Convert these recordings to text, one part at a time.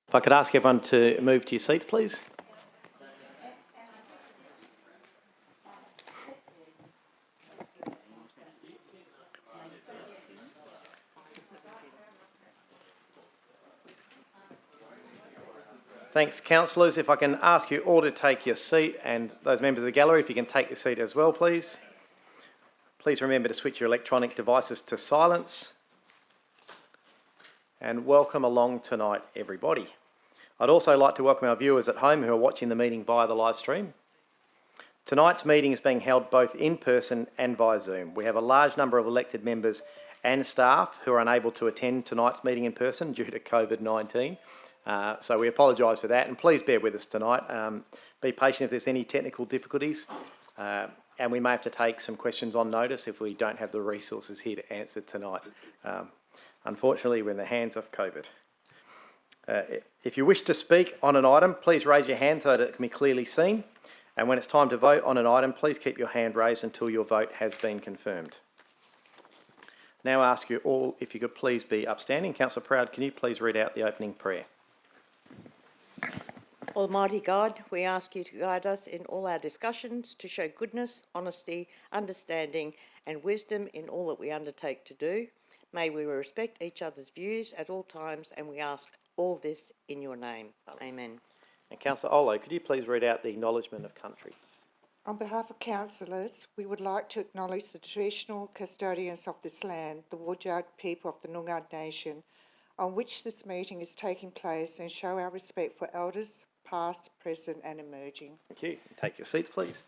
If I could ask everyone to move to your seats, please. Thanks, councillors. If I can ask you all to take your seat, and those members of the gallery, if you can take your seat as well, please. Please remember to switch your electronic devices to silence. And welcome along tonight, everybody. I'd also like to welcome our viewers at home who are watching the meeting via the live stream. Tonight's meeting is being held both in person and via Zoom. We have a large number of elected members and staff who are unable to attend tonight's meeting in person due to COVID-19. So we apologise for that, and please bear with us tonight. Be patient if there's any technical difficulties, and we may have to take some questions on notice if we don't have the resources here to answer tonight. Unfortunately, we're in the hands of COVID. If you wish to speak on an item, please raise your hand so that it can be clearly seen. And when it's time to vote on an item, please keep your hand raised until your vote has been confirmed. Now I ask you all if you could please be upstanding. Councillor Proud, can you please read out the opening prayer? Almighty God, we ask you to guide us in all our discussions, to show goodness, honesty, understanding and wisdom in all that we undertake to do. May we respect each other's views at all times, and we ask all this in your name. Amen. And Councillor Olo, could you please read out the acknowledgement of country? On behalf of councillors, we would like to acknowledge the traditional custodians of this land, the Whadjuk people of the Noongar Nation, on which this meeting is taking place, and show our respect for elders, past, present and emerging. Thank you. Take your seats, please.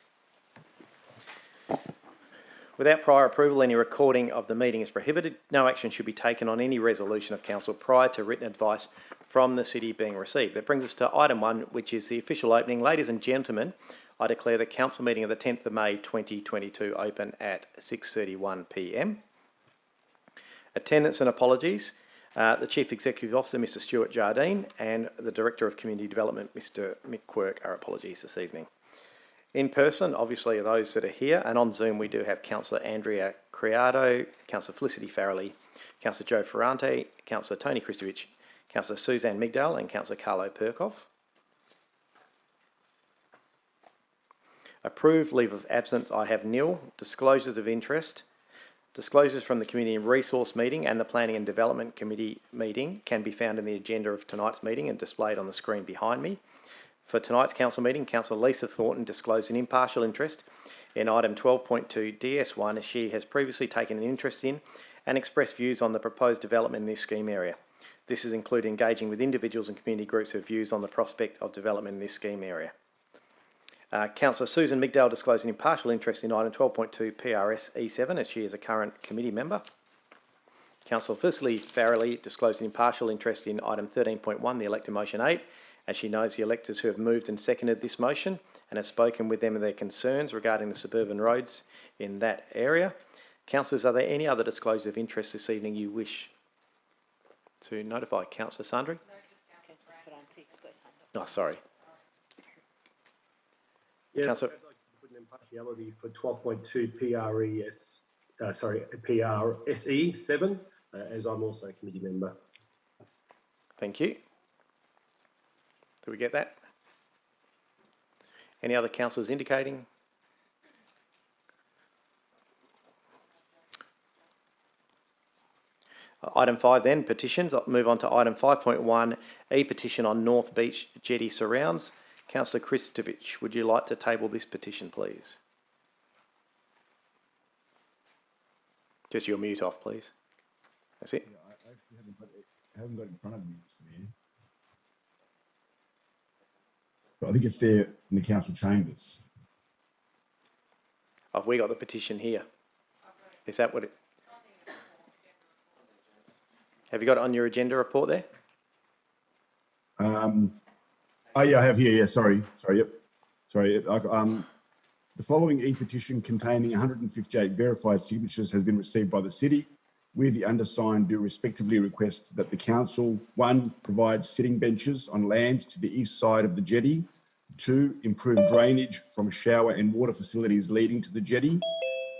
Without prior approval, any recording of the meeting is prohibited. No action should be taken on any resolution of council prior to written advice from the city being received. That brings us to item 1, which is the official opening. Ladies and gentlemen, I declare the council meeting of the 10th of May 2022 open at 6:31 p.m. Attendance and apologies. The Chief Executive Officer, Mr Stuart Jardine, and the Director of Community Development, Mr Mick Quirk, our apologies this evening. In person, obviously, are those that are here, and on Zoom we do have Councillor Andrea Criado, Councillor Felicity Farrelly, Councillor Joe Ferrante, Councillor Tony Christovich, Councillor Suzanne Migdal and Councillor Carlo Perkov. Approved leave of absence, I have nil. Disclosures of interest. Disclosures from the Community and Resource meeting and the Planning and Development Committee meeting can be found in the agenda of tonight's meeting and displayed on the screen behind me. For tonight's council meeting, Councillor Lisa Thornton disclosed an impartial interest in item 12.2 DS1 as she has previously taken an interest in and expressed views on the proposed development in this scheme area. This has included engaging with individuals and community groups with views on the prospect of development in this scheme area. Councillor Susan Migdal disclosed an impartial interest in item 12.2 PRS E7 as she is a current committee member. Councillor Felicity Farrelly disclosed an impartial interest in item 13.1, the elector motion 8, as she knows the electors who have moved and seconded this motion and has spoken with them of their concerns regarding the suburban roads in that area. Councillors, are there any other disclosures of interest this evening you wish to notify? Councillor Sandri? Oh, sorry. Yeah, Councillor. I'd like to put an impartiality for 12.2 PRSE 7, as I'm also a committee member. Thank you. Do we get that? Any other councillors indicating? Item 5 then, petitions. I'll move on to item 5.1, e-petition on North Beach Jetty surrounds. Councillor Christovich, would you like to table this petition, please? Just your mute off, please. That's it. Yeah, I actually haven't got it in front of me, Mr. Mayor. But I think it's there in the council chambers. Have we got the petition here? Is that what it... Have you got it on your agenda report there? Oh yeah, I have here. Yeah, sorry, yep. Sorry. The following e-petition containing 158 verified signatures has been received by the city. We, the undersigned, do respectively request that the council, 1, provide sitting benches on land to the east side of the jetty. 2, improve drainage from shower and water facilities leading to the jetty.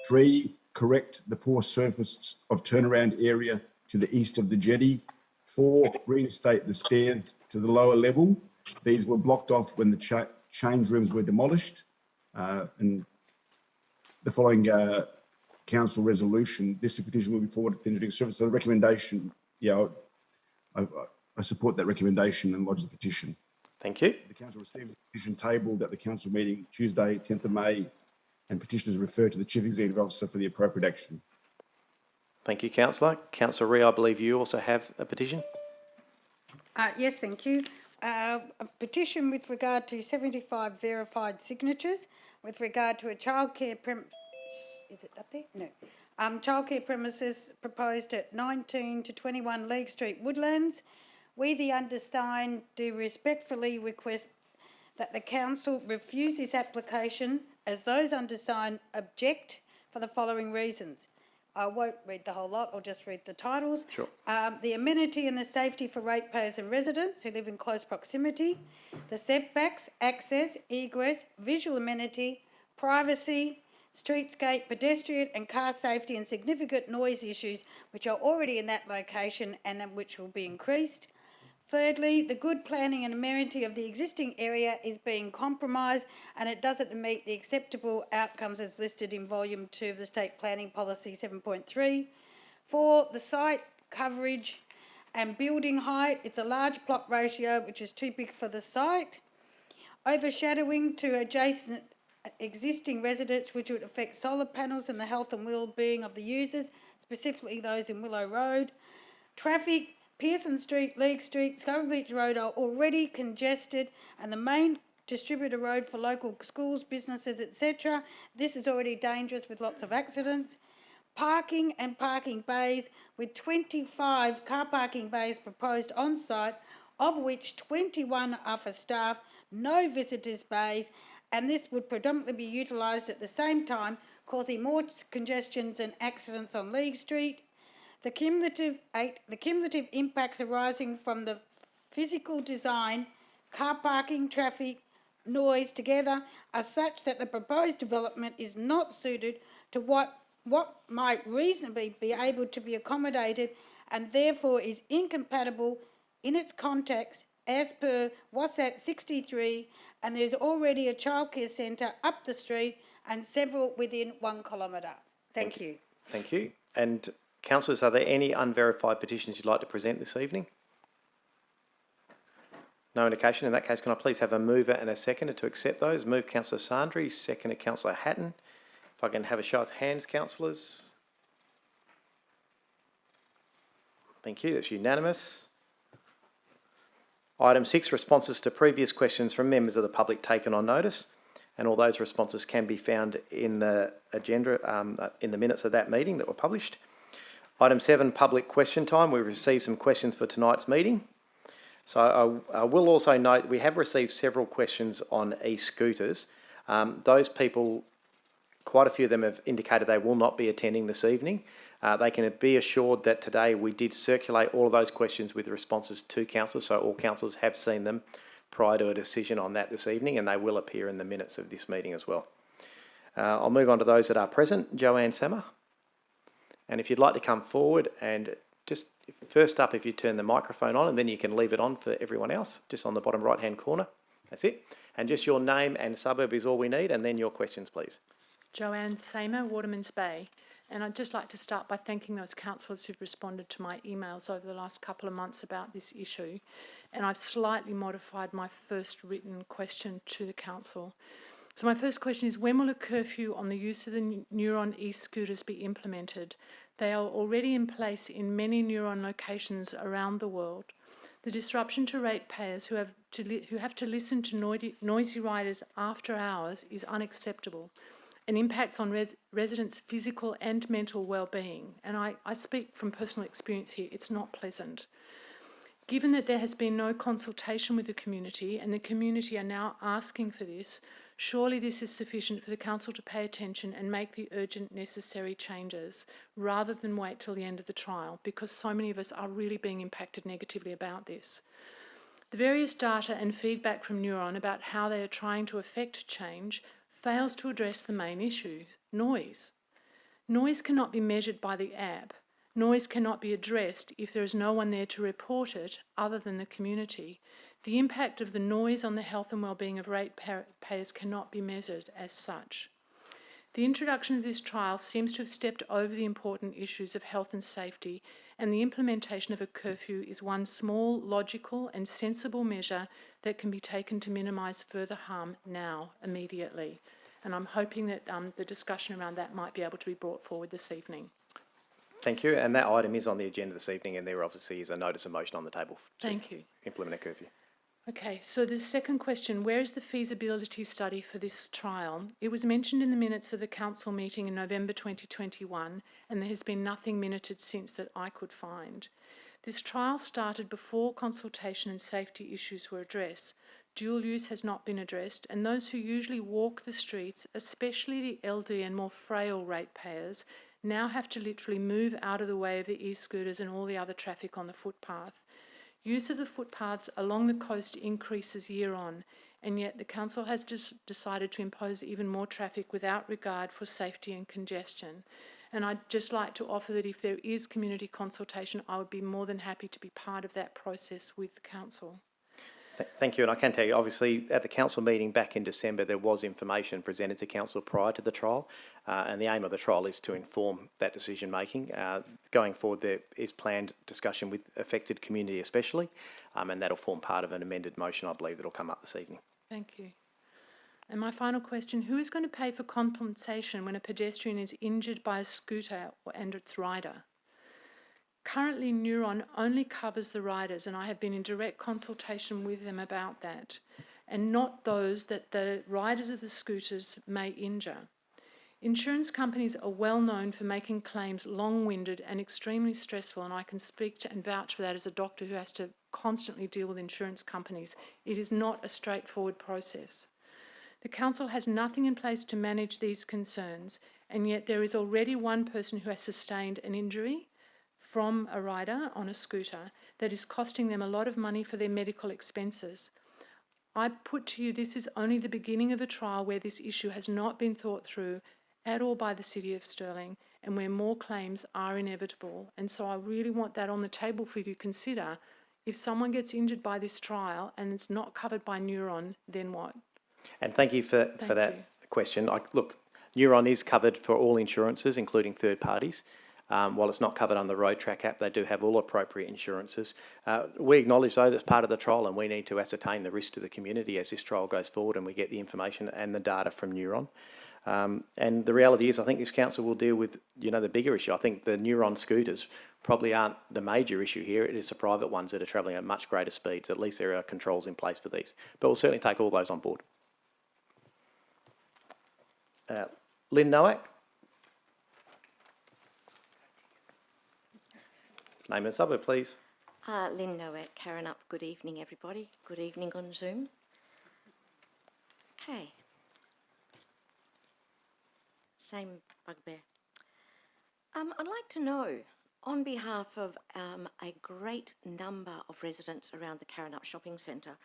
3, correct the poor surface of turnaround area to the east of the jetty. 4, reinstate the stairs to the lower level. These were blocked off when the change rooms were demolished. And the following council resolution, this petition will be forwarded to the Engineering Service. So the recommendation, I support that recommendation and lodge the petition. Thank you. The council receives the petition tabled at the council meeting Tuesday, 10th of May, and petitioners refer to the Chief Executive Officer for the appropriate action. Thank you, Councillor. Councillor Ree, I believe you also have a petition. Yes, thank you. A petition with regard to 75 verified signatures with regard to a childcare is it up there? No. Childcare premises proposed at 19 to 21 League Street, Woodlands. We, the undersigned, do respectfully request that the council refuse this application as those undersigned object for the following reasons. I won't read the whole lot, I'll just read the titles. Sure. The amenity and the safety for ratepayers and residents who live in close proximity, the setbacks, access, egress, visual amenity, privacy, streetscape, pedestrian and car safety and significant noise issues which are already in that location and which will be increased. Thirdly, the good planning and amenity of the existing area is being compromised and it doesn't meet the acceptable outcomes as listed in Volume 2 of the State Planning Policy 7.3. 4, the site coverage and building height. It's a large plot ratio which is too big for the site. Overshadowing to adjacent existing residents which would affect solar panels and the health and well-being of the users, specifically those in Willow Road. Traffic. Pearson Street, League Street, Scarborough Beach Road are already congested and the main distributor road for local schools, businesses, etc. This is already dangerous with lots of accidents. Parking and parking bays with 25 car parking bays proposed on site, of which 21 are for staff, no visitors bays, and this would predominantly be utilised at the same time, causing more congestions and accidents on League Street. The cumulative impacts arising from the physical design, car parking, traffic, noise together are such that the proposed development is not suited to what might reasonably be able to be accommodated and therefore is incompatible in its context as per WASAT 63, and there's already a childcare centre up the street and several within 1 kilometre. Thank you. Thank you. And councillors, are there any unverified petitions you'd like to present this evening? No indication. In that case, can I please have a mover and a seconder to accept those? Move Councillor Sandry, seconder Councillor Hatton. If I can have a show of hands, councillors. Thank you. That's unanimous. Item 6, responses to previous questions from members of the public taken on notice. And all those responses can be found in the agenda, in the minutes of that meeting that were published. Item 7, public question time. We've received some questions for tonight's meeting. So I will also note we have received several questions on e-scooters. Those people, quite a few of them have indicated they will not be attending this evening. They can be assured that today we did circulate all of those questions with responses to councillors, so all councillors have seen them prior to a decision on that this evening, and they will appear in the minutes of this meeting as well. I'll move on to those that are present. Joanne Sammer. And if you'd like to come forward and just first up, if you turn the microphone on, and then you can leave it on for everyone else, just on the bottom right-hand corner. That's it. And just your name and suburb is all we need, and then your questions, please. Joanne Samer, Waterman's Bay. And I'd just like to start by thanking those councillors who've responded to my emails over the last couple of months about this issue. And I've slightly modified my first written question to the council. So my first question is, when will a curfew on the use of the Neuron e-scooters be implemented? They are already in place in many Neuron locations around the world. The disruption to ratepayers who have to listen to noisy riders after hours is unacceptable and impacts on residents' physical and mental well-being. And I speak from personal experience here, it's not pleasant. Given that there has been no consultation with the community and the community are now asking for this, surely this is sufficient for the council to pay attention and make the urgent necessary changes rather than wait till the end of the trial, because so many of us are really being impacted negatively about this. The various data and feedback from Neuron about how they are trying to effect change fails to address the main issue, noise. Noise cannot be measured by the app, Noise cannot be addressed if there is no one there to report it other than the community. The impact of the noise on the health and well-being of ratepayers cannot be measured as such. The introduction of this trial seems to have stepped over the important issues of health and safety, and the implementation of a curfew is one small, logical and sensible measure that can be taken to minimise further harm now, immediately. And I'm hoping that the discussion around that might be able to be brought forward this evening. Thank you. And that item is on the agenda this evening, and there obviously is a notice of motion on the table to Thank you. implement a curfew. Okay, so the second question, where is the feasibility study for this trial? It was mentioned in the minutes of the council meeting in November 2021, and there has been nothing minuted since that I could find. This trial started before consultation and safety issues were addressed. Dual use has not been addressed, and those who usually walk the streets, especially the LD and more frail ratepayers, now have to literally move out of the way of the e-scooters and all the other traffic on the footpath. Use of the footpaths along the coast increases year on, and yet the council has just decided to impose even more traffic without regard for safety and congestion. And I'd just like to offer that if there is community consultation, I would be more than happy to be part of that process with the council. Thank you, and I can tell you, obviously, at the council meeting back in December, there was information presented to council prior to the trial, and the aim of the trial is to inform that decision making. Going forward, there is planned discussion with affected community especially, and that'll form part of an amended motion, I believe, that'll come up this evening. Thank you. And my final question, who is going to pay for compensation when a pedestrian is injured by a scooter and its rider? Currently, Neuron only covers the riders, and I have been in direct consultation with them about that, and not those that the riders of the scooters may injure. Insurance companies are well known for making claims long-winded and extremely stressful, and I can speak to and vouch for that as a doctor who has to constantly deal with insurance companies. It is not a straightforward process. The council has nothing in place to manage these concerns, and yet there is already one person who has sustained an injury from a rider on a scooter that is costing them a lot of money for their medical expenses. I put to you, this is only the beginning of a trial where this issue has not been thought through at all by the City of Stirling, and where more claims are inevitable. And so I really want that on the table for you to consider. If someone gets injured by this trial and it's not covered by Neuron, then what? And thank you for that question. Look, Neuron is covered for all insurances, including third parties. While it's not covered on the Road Track app, they do have all appropriate insurances. We acknowledge, though, that's part of the trial, and we need to ascertain the risk to the community as this trial goes forward and we get the information and the data from Neuron. And the reality is, I think this council will deal with, the bigger issue. I think the Neuron scooters probably aren't the major issue here. It is the private ones that are travelling at much greater speeds. At least there are controls in place for these. But we'll certainly take all those on board. Lynn Nowak. Name and suburb, please. Lynn Nowak, Karen Up. Good evening, everybody. Good evening on Zoom. Okay. Same bugbear. I'd like to know, on behalf of a great number of residents around the Karen Up Shopping Centre,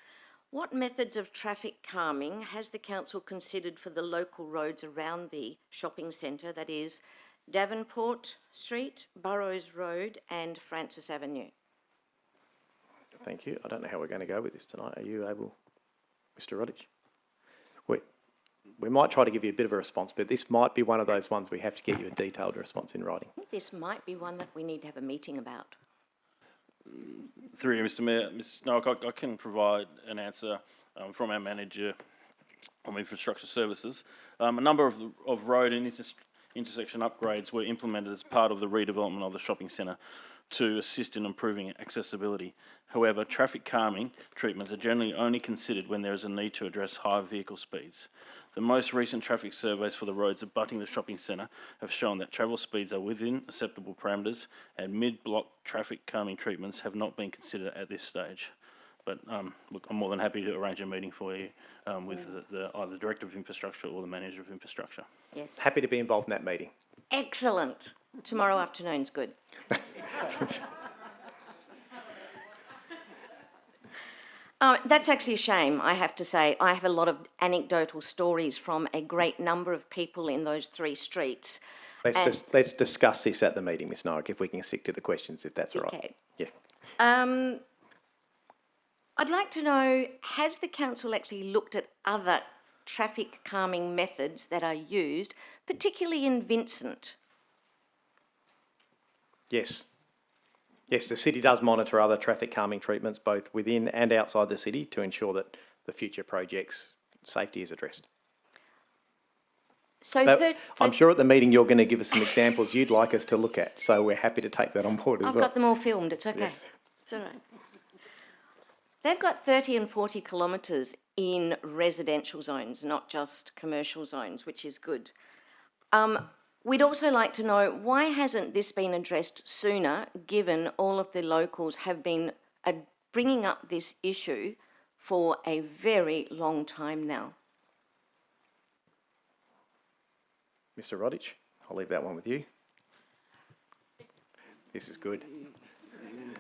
what methods of traffic calming has the council considered for the local roads around the shopping centre, that is, Davenport Street, Burrows Road and Francis Avenue? Thank you. I don't know how we're going to go with this tonight. Are you able, Mr. Rodich? We might try to give you a bit of a response, but this might be one of those ones we have to get you a detailed response in writing. I think this might be one that we need to have a meeting about. Through you, Mr. Mayor, Ms. Nowak, I can provide an answer from our manager of infrastructure services. A number of road and intersection upgrades were implemented as part of the redevelopment of the shopping centre to assist in improving accessibility. However, traffic calming treatments are generally only considered when there is a need to address high vehicle speeds. The most recent traffic surveys for the roads abutting the shopping centre have shown that travel speeds are within acceptable parameters, and mid-block traffic calming treatments have not been considered at this stage. But look, I'm more than happy to arrange a meeting for you with either the Director of Infrastructure or the Manager of Infrastructure. Yes. Happy to be involved in that meeting. Excellent. Tomorrow afternoon's good. That's actually a shame, I have to say. I have a lot of anecdotal stories from a great number of people in those three streets Let's discuss this at the meeting, Ms Noack, if we can stick to the questions, if that's all right. Okay. Yeah. I'd like to know, has the council actually looked at other traffic calming methods that are used, particularly in Vincent? Yes. Yes, the city does monitor other traffic calming treatments both within and outside the city to ensure that the future projects' safety is addressed. So, I'm sure at the meeting you're going to give us some examples you'd like us to look at, so we're happy to take that on board as I've well. got them all filmed, it's okay. Yes. It's all right. They've got 30 and 40 kilometres in residential zones, not just commercial zones, which is good. We'd also like to know, why hasn't this been addressed sooner, given all of the locals have been bringing up this issue for a very long time now? Mr Rodich, I'll leave that one with you. This is good.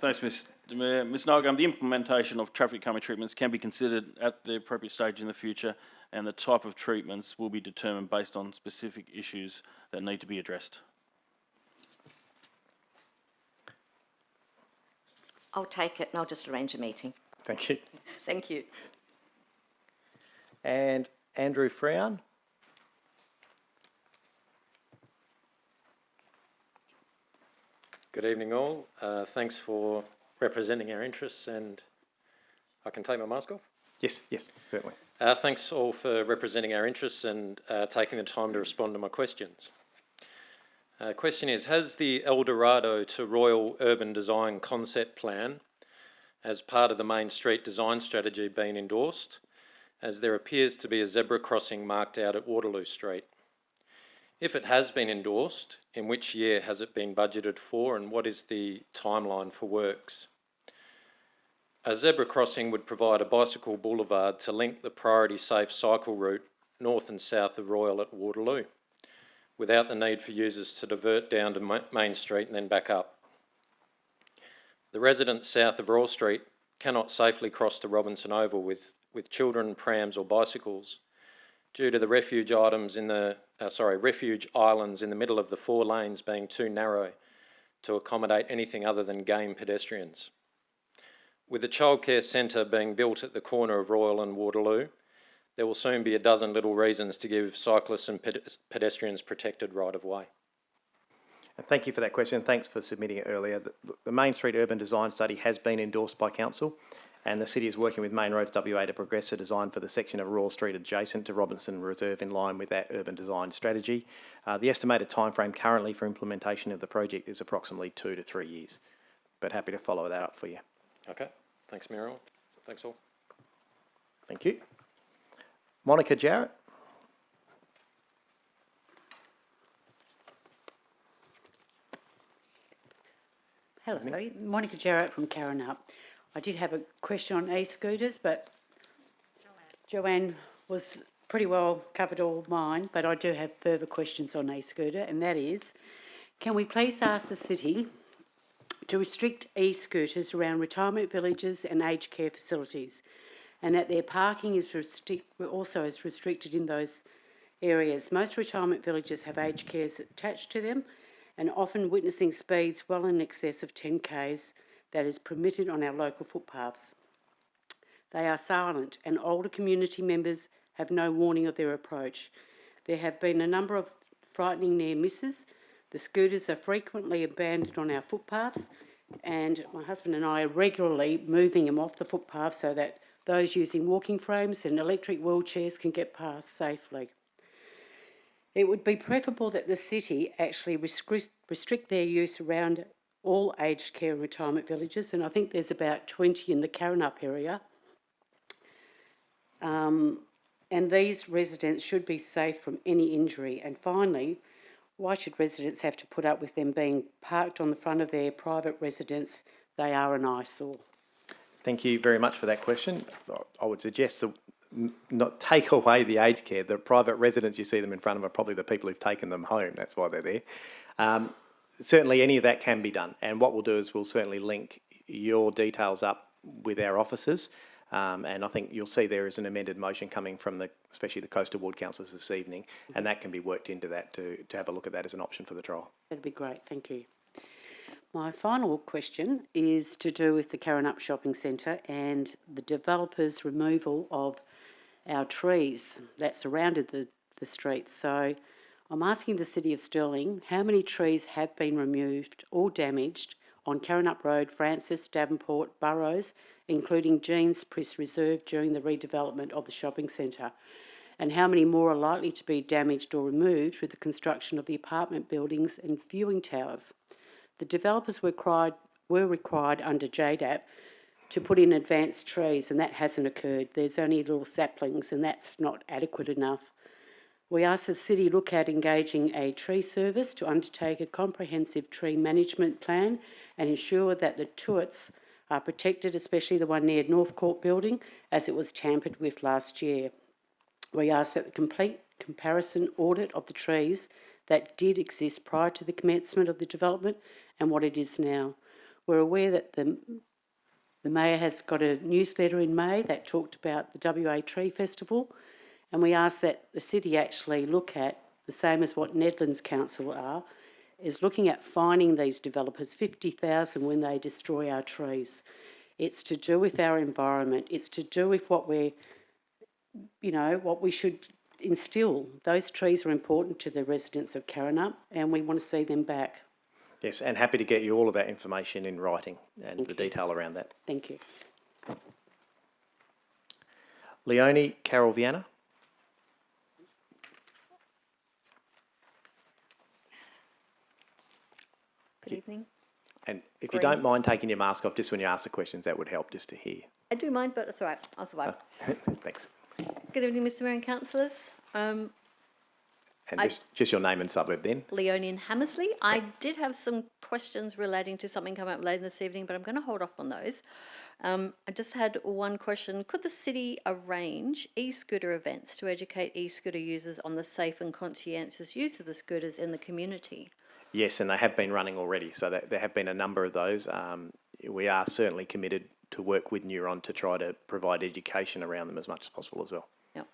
Thanks, Mr Mayor. Ms Noack, the implementation of traffic calming treatments can be considered at the appropriate stage in the future, and the type of treatments will be determined based on specific issues that need to be addressed. I'll take it and I'll just arrange a meeting. Thank you. Thank you. And Andrew Freon. Good evening all. Thanks for representing our interests, and I can take my mask off? Yes, certainly. Thanks all for representing our interests and taking the time to respond to my questions. Question is, has the El Dorado to Royal Urban Design Concept Plan as part of the Main Street Design Strategy been endorsed, as there appears to be a zebra crossing marked out at Waterloo Street? If it has been endorsed, in which year has it been budgeted for, and what is the timeline for works? A zebra crossing would provide a bicycle boulevard to link the priority safe cycle route north and south of Royal at Waterloo, without the need for users to divert down to Main Street and then back up. The residents south of Royal Street cannot safely cross to Robinson Oval with children, prams or bicycles due to the refuge islands in the middle of the 4 lanes being too narrow to accommodate anything other than game pedestrians. With the childcare centre being built at the corner of Royal and Waterloo, there will soon be a dozen little reasons to give cyclists and pedestrians protected right of way. And thank you for that question. Thanks for submitting it earlier. The Main Street Urban Design Study has been endorsed by Council, and the City is working with Main Roads WA to progress a design for the section of Royal Street adjacent to Robinson Reserve in line with that urban design strategy. The estimated timeframe currently for implementation of the project is approximately 2 to 3 years, but happy to follow that up for you. Okay, thanks Muriel. Thanks all. Thank you. Monica Jarrett. Hello, Monica Jarrett from Karrinyup. I did have a question on e-scooters, but Joanne was pretty well covered all mine, but I do have further questions on e-scooter, and that is, can we please ask the city to restrict e-scooters around retirement villages and aged care facilities, and that their parking is also is restricted in those areas. Most retirement villages have aged cares attached to them, and often witnessing speeds well in excess of 10 k's that is permitted on our local footpaths. They are silent, and older community members have no warning of their approach. There have been a number of frightening near misses. The scooters are frequently abandoned on our footpaths, and my husband and I are regularly moving them off the footpath so that those using walking frames and electric wheelchairs can get past safely. It would be preferable that the city actually restrict their use around all aged care and retirement villages, and I think there's about 20 in the Karrinyup area. And these residents should be safe from any injury. And finally, why should residents have to put up with them being parked on the front of their private residence? They are an eyesore. Thank you very much for that question. I would suggest that not take away the aged care. The private residents you see them in front of are probably the people who've taken them home. That's why they're there. Certainly any of that can be done. And what we'll do is we'll certainly link your details up with our officers And I think you'll see there is an amended motion coming from especially the coastal ward councillors this evening, and that can be worked into that to have a look at that as an option for the trial. That'd be great, thank you. My final question is to do with the Karrinyup Shopping Centre and the developers' removal of our trees that surrounded the streets. So I'm asking the City of Stirling, how many trees have been removed or damaged on Karrinyup Road, Francis, Davenport, Burrows, including Jeans Priss Reserve during the redevelopment of the shopping centre? And how many more are likely to be damaged or removed with the construction of the apartment buildings and viewing towers? The developers were required under JDAP to put in advanced trees, and that hasn't occurred. There's only little saplings, and that's not adequate enough. We asked the City look at engaging a tree service to undertake a comprehensive tree management plan and ensure that the tuits are protected, especially the one near North Court building, as it was tampered with last year. We asked that the complete comparison audit of the trees that did exist prior to the commencement of the development and what it is now. We're aware that the Mayor has got a newsletter in May that talked about the WA Tree Festival, and we ask that the City actually look at, the same as what Nedlands Council are, is looking at fining these developers $50,000 when they destroy our trees. It's to do with our environment. It's to do with what we should instill. Those trees are important to the residents of Karrinyup, and we want to see them back. Yes, and happy to get you all of that information in writing and the detail around that. Thank you. Leonie Carol Viana. Good evening. And if you don't mind taking your mask off just when you ask the questions, that would help just to hear. I do mind, but it's all right. I'll survive. Thanks. Good evening, Mr. Mayor and councillors. And just your name and suburb then. Leonie in Hammersley. I did have some questions relating to something coming up later this evening, but I'm going to hold off on those. I just had one question. Could the city arrange e-scooter events to educate e-scooter users on the safe and conscientious use of the scooters in the community? Yes, and they have been running already, so there have been a number of those. We are certainly committed to work with Neuron to try to provide education around them as much as possible as well. Yep.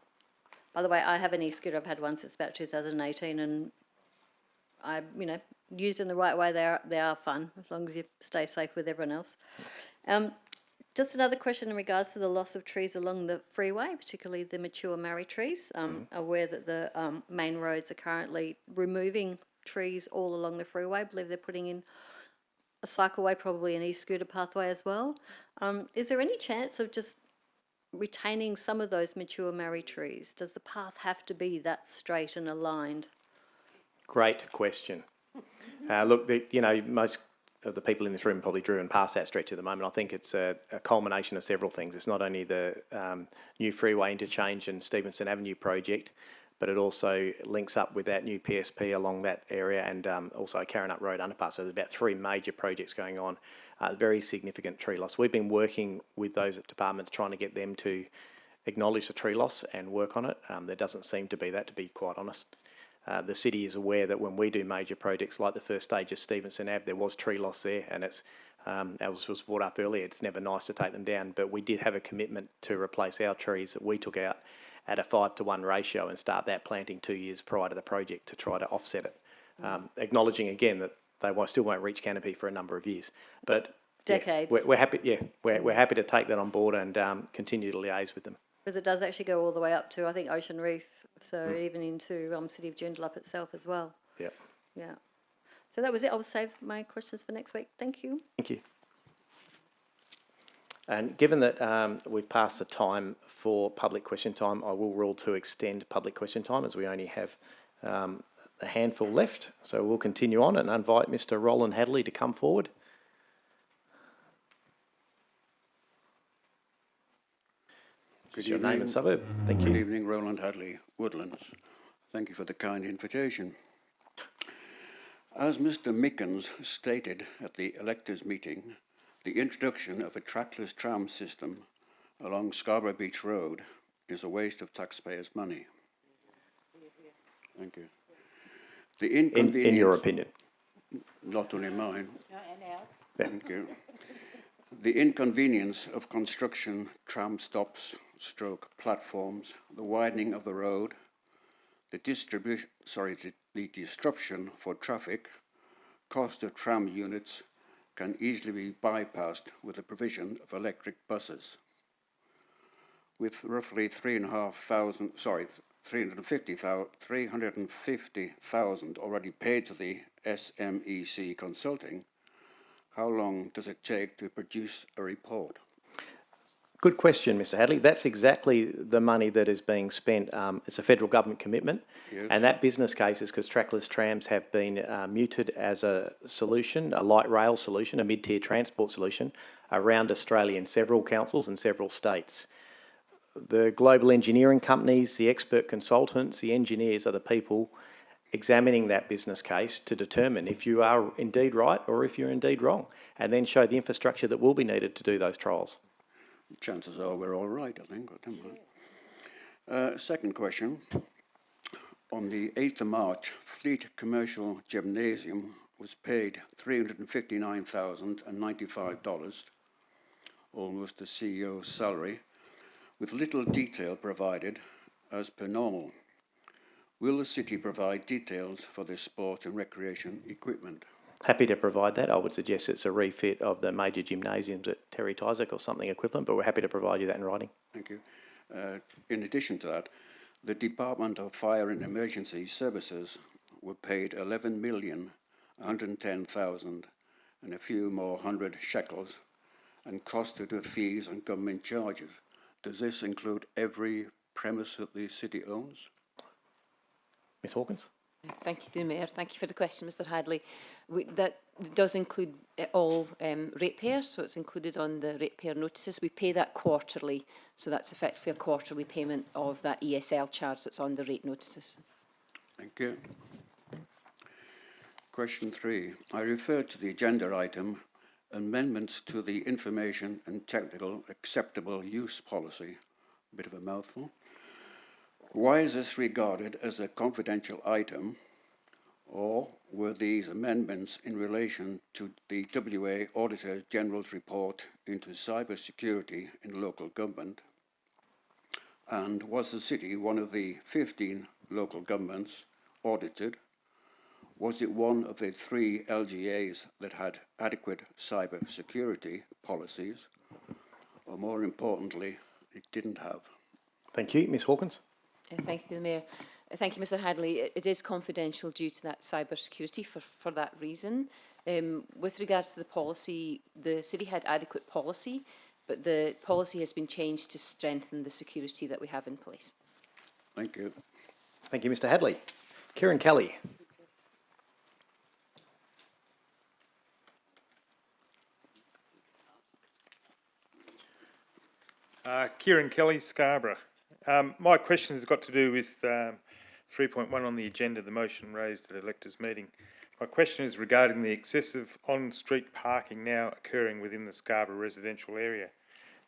By the way, I have an e-scooter. I've had one since about 2018, and I, used in the right way, they are fun as long as you stay safe with everyone else. Just another question in regards to the loss of trees along the freeway, particularly the mature Marri trees. Aware that the main roads are currently removing trees all along the freeway. I believe they're putting in a cycleway, probably an e-scooter pathway as well. Is there any chance of just retaining some of those mature Marri trees? Does the path have to be that straight and aligned? Great question. Look, most of the people in this room probably drew and past that stretch at the moment. I think it's a culmination of several things. It's not only the new freeway interchange and Stevenson Avenue project, but it also links up with that new PSP along that area and also Karrinyup Road underpass. So there's about 3 major projects going on. Very significant tree loss. We've been working with those departments trying to get them to acknowledge the tree loss and work on it. There doesn't seem to be that, to be quite honest. The city is aware that when we do major projects like the first stage of Stevenson Ave, there was tree loss there, and it's as was brought up earlier, it's never nice to take them down, but we did have a commitment to replace our trees that we took out at a 5-to-1 ratio and start that planting 2 years prior to the project to try to offset it. Acknowledging again that they still won't reach canopy for a number of years, but decades. Yeah, we're happy. Yeah, we're happy to take that on board and continue to liaise with them. Because it does actually go all the way up to, I think, Ocean Reef, so even into City of Joondalup itself as well. Yeah. Yeah. So that was it. I'll save my questions for next week. Thank you. Thank you. And given that we've passed the time for public question time, I will rule to extend public question time as we only have a handful left. So we'll continue on and invite Mr. Roland Hadley to come forward. Good Your evening. name and suburb. Thank you. Good evening, Roland Hadley, Woodlands. Thank you for the kind invitation. As Mr. Mickens stated at the electors' meeting, the introduction of a trackless tram system along Scarborough Beach Road is a waste of taxpayers' money. Thank you. The inconvenience... In your opinion? Not only mine. And ours. Thank you. The inconvenience of construction, tram stops, stroke platforms, the widening of the road, the disruption for traffic, cost of tram units can easily be bypassed with the provision of electric buses. With roughly 350,000 already paid to the SMEC Consulting, how long does it take to produce a report? Good question, Mr. Hadley. That's exactly the money that is being spent. It's a federal government commitment, Yes. and that business case is because trackless trams have been mooted as a solution, a light rail solution, a mid-tier transport solution around Australia in several councils and several states. The global engineering companies, the expert consultants, the engineers are the people examining that business case to determine if you are indeed right or if you're indeed wrong, and then show the infrastructure that will be needed to do those trials. Chances are we're all right, I think. But never mind. Second question. On the 8th of March, Fleet Commercial Gymnasium was paid $359,095, almost the CEO's salary, with little detail provided as per normal. Will the city provide details for this sport and recreation equipment? Happy to provide that. I would suggest it's a refit of the major gymnasiums at Terry Tysick or something equivalent, but we're happy to provide you that in writing. Thank you. In addition to that, the Department of Fire and Emergency Services were paid 11,110,000 and a few more hundred shekels and costed with fees and government charges. Does this include every premise that the city owns? Ms Hawkins? Thank you, Mayor. Thank you for the question, Mr Hadley. That does include all ratepayers, so it's included on the ratepayer notices. We pay that quarterly, so that's effectively a quarterly payment of that ESL charge that's on the rate notices. Thank you. Question 3. I referred to the agenda item, amendments to the Information and Technical Acceptable Use Policy. A bit of a mouthful. Why is this regarded as a confidential item, or were these amendments in relation to the WA Auditor General's report into cyber security in local government? And was the city one of the 15 local governments audited? Was it one of the 3 LGAs that had adequate cyber security policies? Or more importantly, it didn't have? Thank you. Ms Hawkins? Thank you, Mayor. Thank you, Mr Hadley. It is confidential due to that cyber security for that reason. With regards to the policy, the city had adequate policy, but the policy has been changed to strengthen the security that we have in place. Thank you. Thank you, Mr Hadley. Kieran Kelly. Kieran Kelly, Scarborough. My question has got to do with 3.1 on the agenda, the motion raised at electors' meeting. My question is regarding the excessive on-street parking now occurring within the Scarborough residential area.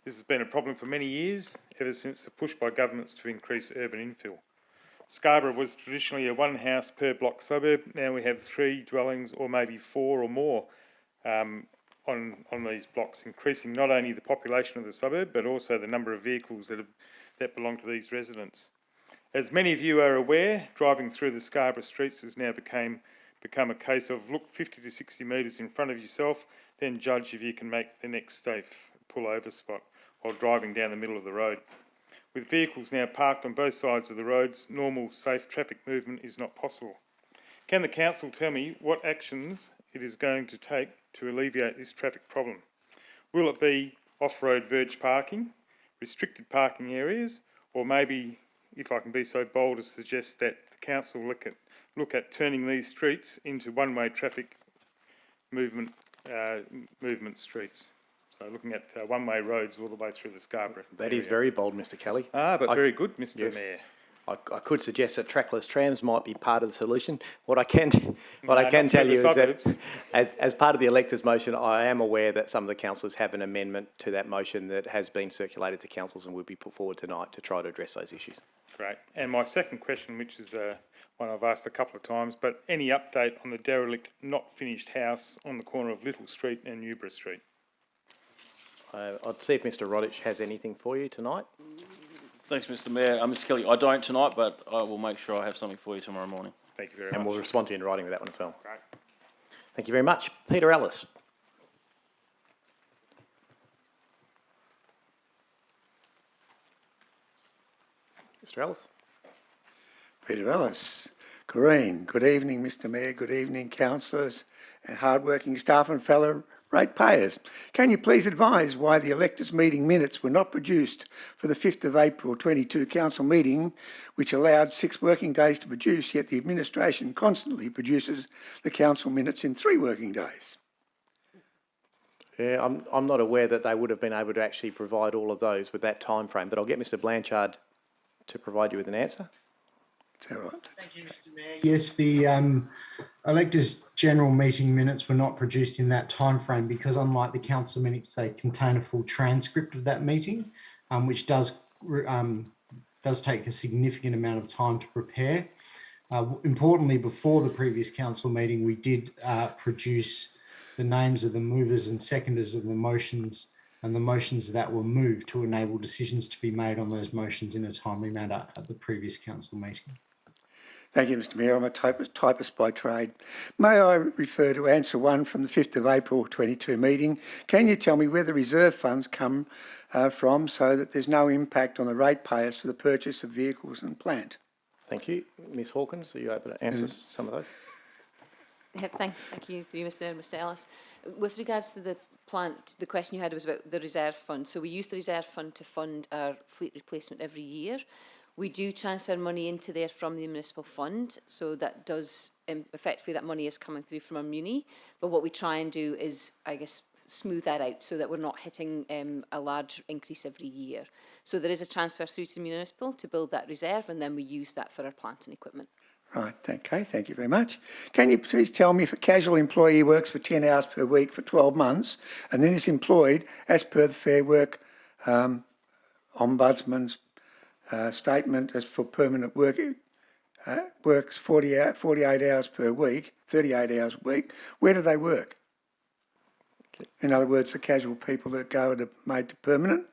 This has been a problem for many years, ever since the push by governments to increase urban infill. Scarborough was traditionally a one house per block suburb. Now we have 3 dwellings or maybe 4 or more on these blocks, increasing not only the population of the suburb but also the number of vehicles that belong to these residents. As many of you are aware, driving through the Scarborough streets has now become a case of look 50 to 60 metres in front of yourself, then judge if you can make the next safe pull-over spot while driving down the middle of the road. With vehicles now parked on both sides of the roads, normal safe traffic movement is not possible. Can the council tell me what actions it is going to take to alleviate this traffic problem? Will it be off-road verge parking, restricted parking areas, or maybe, if I can be so bold as to suggest that the council look at turning these streets into one-way traffic movement streets? So looking at one-way roads all the way through the Scarborough That area. is very bold, Mr Kelly. But very good, Mr Yes. Mayor. I could suggest that trackless trams might be part of the solution. What I can tell you is that, as part of the electors' motion, I am aware that some of the councillors have an amendment to that motion that has been circulated to councils and will be put forward tonight to try to address those issues. Great. And my second question, which is one I've asked a couple of times, but any update on the derelict, not finished house on the corner of Little Street and Newborough Street? I'll see if Mr Rodich has anything for you tonight. Thanks, Mr Mayor. Mr Kelly, I don't tonight, but I will make sure I have something for you tomorrow morning. Thank you very And much. we'll respond to you in writing with that one as well. Great. Thank you very much. Peter Ellis. Mr Ellis. Peter Ellis. Corrine, good evening, Mr Mayor, good evening, councillors and hard-working staff and fellow ratepayers. Can you please advise why the electors' meeting minutes were not produced for the 5th of April 22 council meeting, which allowed 6 working days to produce, yet the administration constantly produces the council minutes in 3 working days? Yeah, I'm not aware that they would have been able to actually provide all of those with that time frame, but I'll get Mr Blanchard to provide you with an answer. Is that right? Thank you, Mr Mayor. Yes, the electors' general meeting minutes were not produced in that timeframe because, unlike the council minutes, they contain a full transcript of that meeting, which does take a significant amount of time to prepare. Importantly, before the previous council meeting, we did produce the names of the movers and seconders of the motions and the motions that were moved to enable decisions to be made on those motions in a timely manner at the previous council meeting. Thank you, Mr Mayor. I'm a typist by trade. May I refer to answer 1 from the 5th of April 22 meeting? Can you tell me where the reserve funds come from so that there's no impact on the ratepayers for the purchase of vehicles and plant? Thank you. Ms Hawkins, are you able to answer some of those? Thank you, through Mr Ellis. With regards to the plant, the question you had was about the reserve fund. So we use the reserve fund to fund our fleet replacement every year. We do transfer money into there from the municipal fund, so that does, effectively that money is coming through from our muni, but what we try and do is, I guess, smooth that out so that we're not hitting a large increase every year. So there is a transfer through to the municipal to build that reserve, and then we use that for our plant and equipment. Right, okay, thank you very much. Can you please tell me if a casual employee works for 10 hours per week for 12 months and then is employed as per the Fair Work Ombudsman's statement as for permanent work, works 48 hours per week, 38 hours a week, where do they work? In other words, the casual people that go and are made to permanent,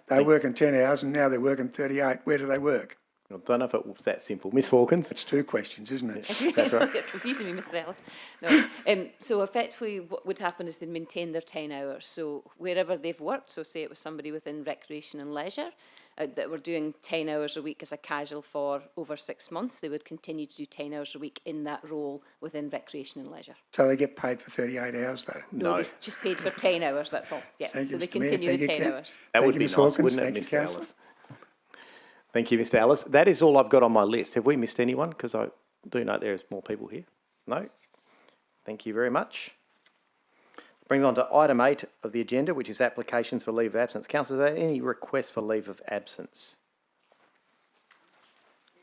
they're working 10 hours and now they're working 38. Where do they work? I don't know if it was that simple. Ms Hawkins? It's 2 questions, isn't it? That's right. You're confusing me, Mr Ellis. No. So effectively what would happen is they maintain their 10 hours. So wherever they've worked, so say it was somebody within recreation and leisure, that were doing 10 hours a week as a casual for over 6 months, they would continue to do 10 hours a week in that role within recreation and leisure. So they get paid for 38 hours though? No, they're just paid for 10 hours, that's all. Yeah, Thank so you, they Mr. Mayor. continue the Thank you, 10 hours. That would you, be Ms. nice, Hawkins. wouldn't it, Thank Mr you, Ellis? Councillor. Thank you, Mr Ellis. That is all I've got on my list. Have we missed anyone? Because I do note there's more people here. No? Thank you very much. Brings on to item 8 of the agenda, which is applications for leave of absence. Councillors, are there any requests for leave of absence?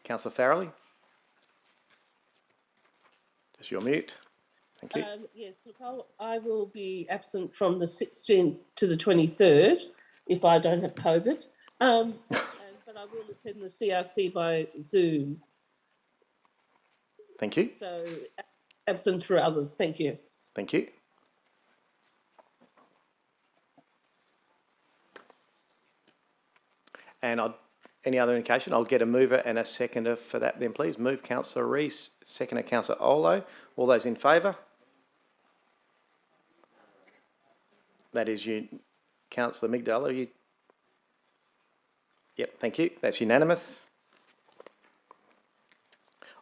Councillor Farrelly? Just your mute. Thank you. Yes, look, I will be absent from the 16th to the 23rd if I don't have COVID, but I will attend the CRC by Zoom. Thank you. So absent for others. Thank you. Thank you. And any other indication? I'll get a mover and a seconder for that then, please. Move Councillor Rees, seconder Councillor Olo. All those in favour? That is you, Councillor Migdal. Are you? Yep, thank you. That's unanimous.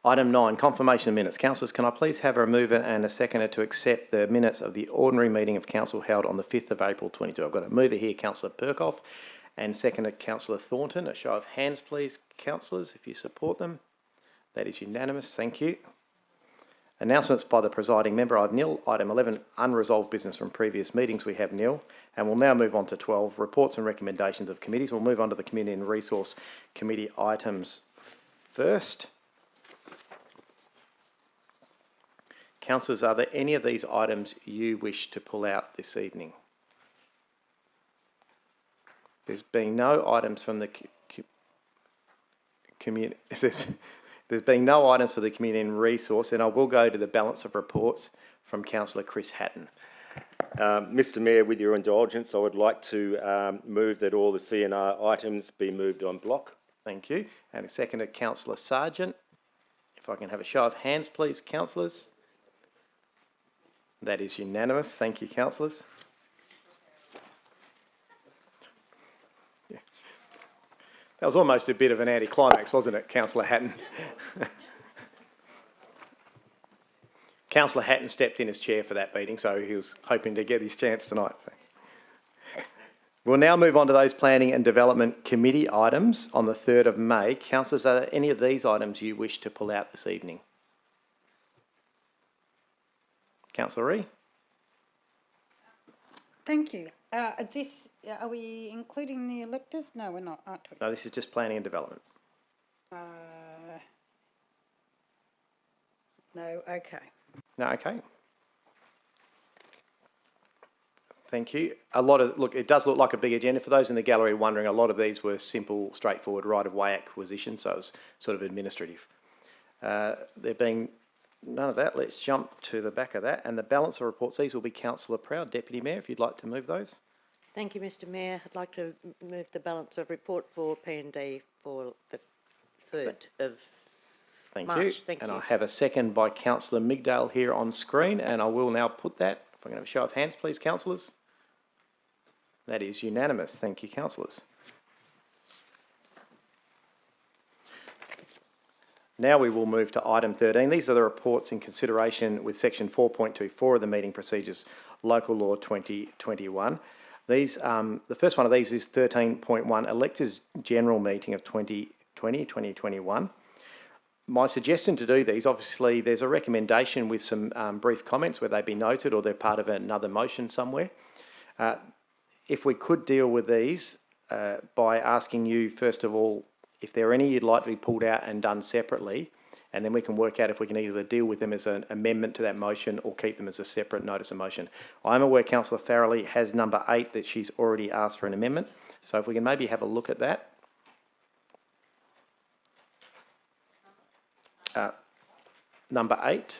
Item 9, confirmation of minutes. Councillors, can I please have a mover and a seconder to accept the minutes of the ordinary meeting of council held on the 5th of April 22? I've got a mover here, Councillor Perkoff, and seconder, Councillor Thornton. A show of hands, please, councillors, if you support them. That is unanimous. Thank you. Announcements by the presiding member. I have nil. Item 11, unresolved business from previous meetings. We have nil. And we'll now move on to 12, reports and recommendations of committees. We'll move on to the Community and Resource Committee items first. Councillors, are there any of these items you wish to pull out this evening? There's been no items from the community. There's been no items for the Community and Resource, and I will go to the balance of reports from Councillor Chris Hatton. Mr Mayor, with your indulgence, I would like to move that all the CNR items be moved en bloc. Thank you. And a second, Councillor Sargent. If I can have a show of hands, please, councillors. That is unanimous. Thank you, councillors. Yeah. That was almost a bit of an anticlimax, wasn't it, Councillor Hatton? Councillor Hatton stepped in as chair for that meeting, so he was hoping to get his chance tonight. So. We'll now move on to those Planning and Development Committee items on the 3rd of May. Councillors, are there any of these items you wish to pull out this evening? Councillor Ree? Thank you. Are we including the electors? No, we're not, aren't we? No, this is just Planning and Development. No, okay. No, okay. Thank you. It does look like a big agenda. For those in the gallery wondering, a lot of these were simple, straightforward right-of-way acquisitions, so it was sort of administrative. There being none of that, let's jump to the back of that. And the balance of reports, these will be Councillor Proud, Deputy Mayor, if you'd like to move those. Thank you, Mr Mayor. I'd like to move the balance of report for P&D for the 3rd of Thank March. you. Thank and you. I have a second by Councillor Migdale here on screen, and I will now put that. If I can have a show of hands, please, councillors. That is unanimous. Thank you, councillors. Now we will move to item 13. These are the reports in consideration with section 4.24 of the Meeting Procedures, Local Law 2021. These, the first one of these is 13.1, Electors General Meeting of 2020-2021. My suggestion to do these, obviously there's a recommendation with some brief comments where they be noted or they're part of another motion somewhere. If we could deal with these by asking you, first of all, if there are any you'd like to be pulled out and done separately, and then we can work out if we can either deal with them as an amendment to that motion or keep them as a separate notice of motion. I'm aware Councillor Farrelly has number 8 that she's already asked for an amendment. So if we can maybe have a look at that. Number 8.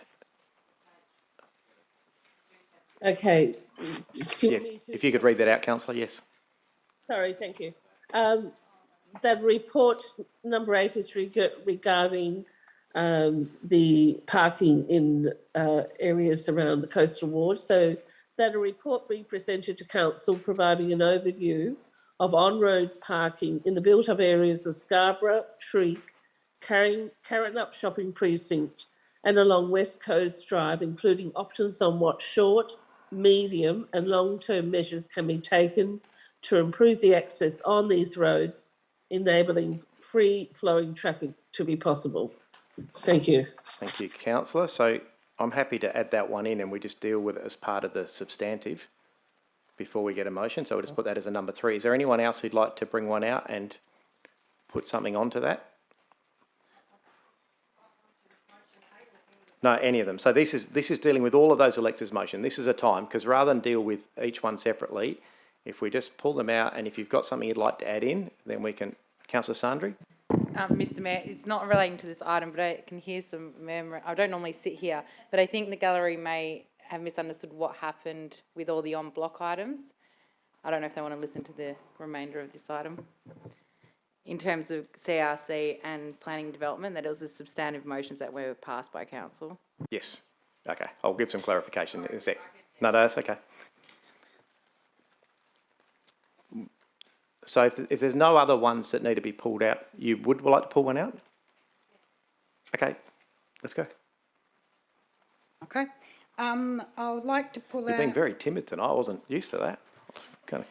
Okay. Yeah, if you could read that out, Councillor, yes. Sorry, thank you. The report number 8 is regarding the parking in areas around the coastal ward. So that a report be presented to council providing an overview of on-road parking in the built-up areas of Scarborough, Treek, Carrinup Shopping Precinct and along West Coast Drive, including options on what short, medium and long-term measures can be taken to improve the access on these roads, enabling free-flowing traffic to be possible. Thank you. Thank you, Councillor. So I'm happy to add that one in and we just deal with it as part of the substantive before we get a motion. So we'll just put that as a number 3. Is there anyone else who'd like to bring one out and put something onto that? No, any of them. So this is dealing with all of those electors' motion. This is a time, because rather than deal with each one separately, if we just pull them out and if you've got something you'd like to add in, then we can. Councillor Sandri? Mr Mayor, it's not relating to this item, but I can hear some murmuring. I don't normally sit here, but I think the gallery may have misunderstood what happened with all the on-block items. I don't know if they want to listen to the remainder of this item. In terms of CRC and planning development, that it was the substantive motions that were passed by council. Yes. Okay. I'll give some clarification in a sec. No, that's okay. So if there's no other ones that need to be pulled out, you would like to pull one out? Okay. Let's go. Okay. I would like to pull You're out... being very timid tonight. I wasn't used to that. Kind of.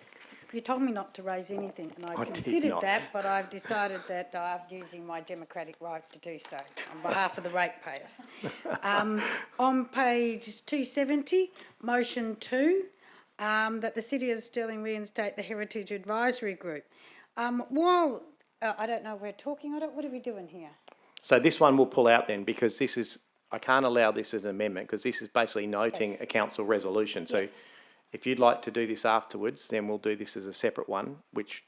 You told me not to raise anything, and I did considered not. that, but I've decided that I'm using my democratic right to do so on behalf of the ratepayers. On page 270, motion 2, that the City of Stirling reinstate the Heritage Advisory Group. While I don't know, we're talking on it. What are we doing here? So this one we'll pull out then, because this is, I can't allow this as an amendment because this is basically noting a council resolution. So if you'd like to do this afterwards, then we'll do this as a separate one, which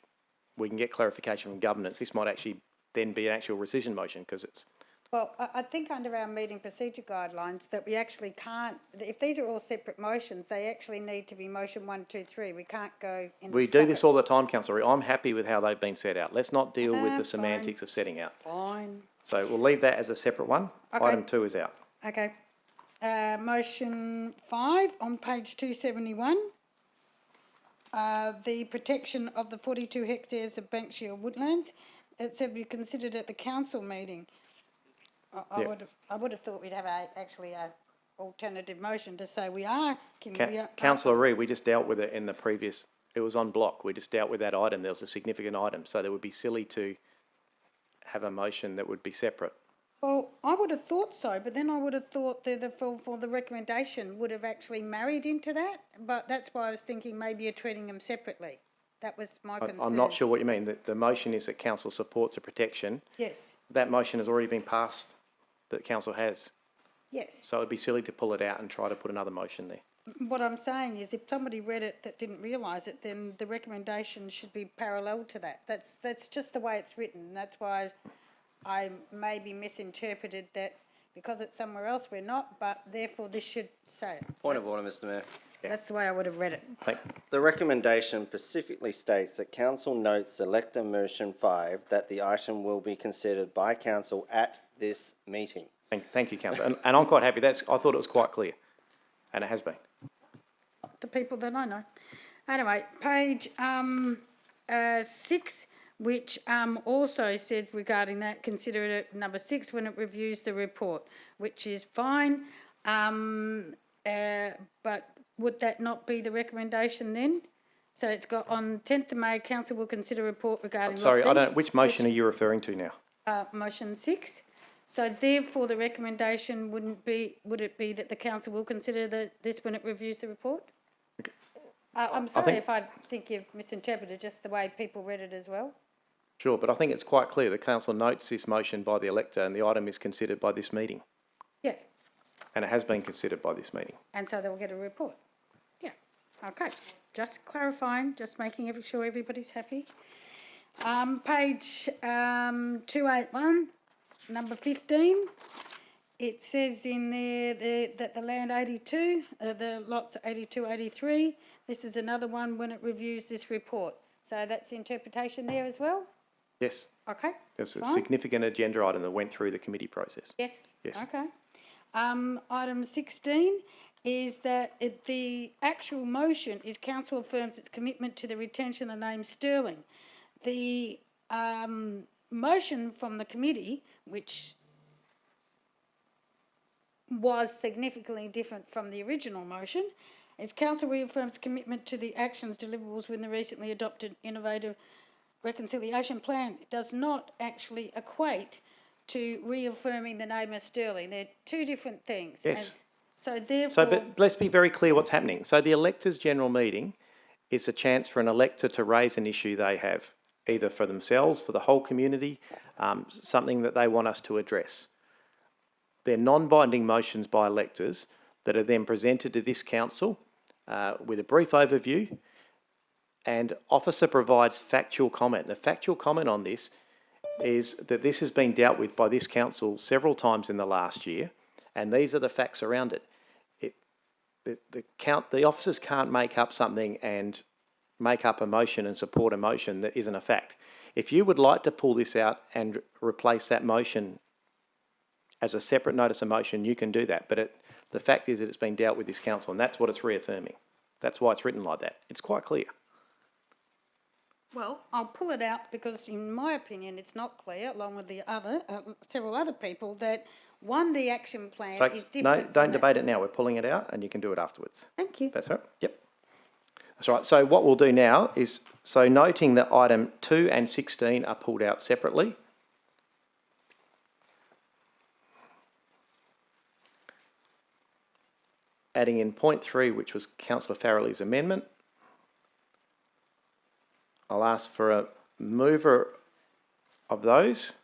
we can get clarification from governance. This might actually then be an actual rescission motion because it's Well, I think under our meeting procedure guidelines that we actually can't, if these are all separate motions, they actually need to be motion 1, 2, 3. We can't go in. We do this all the time, Councillor Ree. I'm happy with how they've been set out. Let's not deal with the Fine. semantics of setting out. Fine. So we'll leave that as a separate one. Okay. Item 2 is out. Okay. Motion 5 on page 271. The protection of the 42 hectares of Banksia woodlands. It said we considered at the council meeting. I Yeah. would have thought we'd have actually a alternative motion to say we are. Councillor Ree, we just dealt with it in the previous, it was on block. We just dealt with that item. There was a significant item. So it would be silly to have a motion that would be separate. Well, I would have thought so, but then I would have thought for the recommendation would have actually married into that. But that's why I was thinking maybe you're treating them separately. That was my concern. I'm not sure what you mean. The motion is that council supports a protection. Yes. That motion has already been passed, that council has. Yes. So it'd be silly to pull it out and try to put another motion there. What I'm saying is if somebody read it that didn't realise it, then the recommendation should be parallel to that. That's just the way it's written. That's why I maybe misinterpreted that because it's somewhere else we're not, but therefore this should say it. Point of order, Mr Mayor. That's the way I would have read it. The recommendation specifically states that Council notes Selector Motion 5 that the item will be considered by Council at this meeting. Thank you, Councillor. And I'm quite happy. I thought it was quite clear, and it has been. The people that I know. Anyway, page 6, which also said regarding that, consider it at number 6 when it reviews the report, which is fine. But would that not be the recommendation then? So it's got on 10th of May, Council will consider a report regarding... Sorry, which motion are you referring to now? Motion 6. So therefore the recommendation would it be that the council will consider this when it reviews the report? Okay. I'm sorry if I think you've misinterpreted just the way people read it as well. Sure, but I think it's quite clear. The council notes this motion by the elector and the item is considered by this meeting. Yeah. And it has been considered by this meeting. And so they will get a report. Yeah. Okay. Just clarifying, just making sure everybody's happy. Page 281. Number 15, it says in there that the land 82, the lots 82, 83, this is another one when it reviews this report. So that's the interpretation there as well? Yes. Okay. There's a significant agenda item that went through the committee process. Yes. Yes. Okay. Item 16 is that the actual motion is council affirms its commitment to the retention of the name Sterling. The motion from the committee, which was significantly different from the original motion, is council reaffirms commitment to the actions deliverables within the recently adopted innovative reconciliation plan. It does not actually equate to reaffirming the name of Sterling. They're two different things. Yes. And so therefore... But let's be very clear what's happening. So the electors' general meeting is a chance for an elector to raise an issue they have, either for themselves, for the whole community, something that they want us to address. They're non-binding motions by electors that are then presented to this council with a brief overview, and officer provides factual comment. The factual comment on this is that this has been dealt with by this council several times in the last year, and these are the facts around it. The officers can't make up something and make up a motion and support a motion that isn't a fact. If you would like to pull this out and replace that motion as a separate notice of motion, you can do that. But the fact is that it's been dealt with this council, and that's what it's reaffirming. That's why it's written like that. It's quite clear. Well, I'll pull it out because, in my opinion, it's not clear, along with the other several other people, that one, the action plan is different. No, don't debate it now. We're pulling it out, and you can do it afterwards. Thank you. That's all right. Yep. That's right. So what we'll do now is, noting that item 2 and 16 are pulled out separately, adding in point 3, which was Councillor Farrelly's amendment, I'll ask for a mover of those.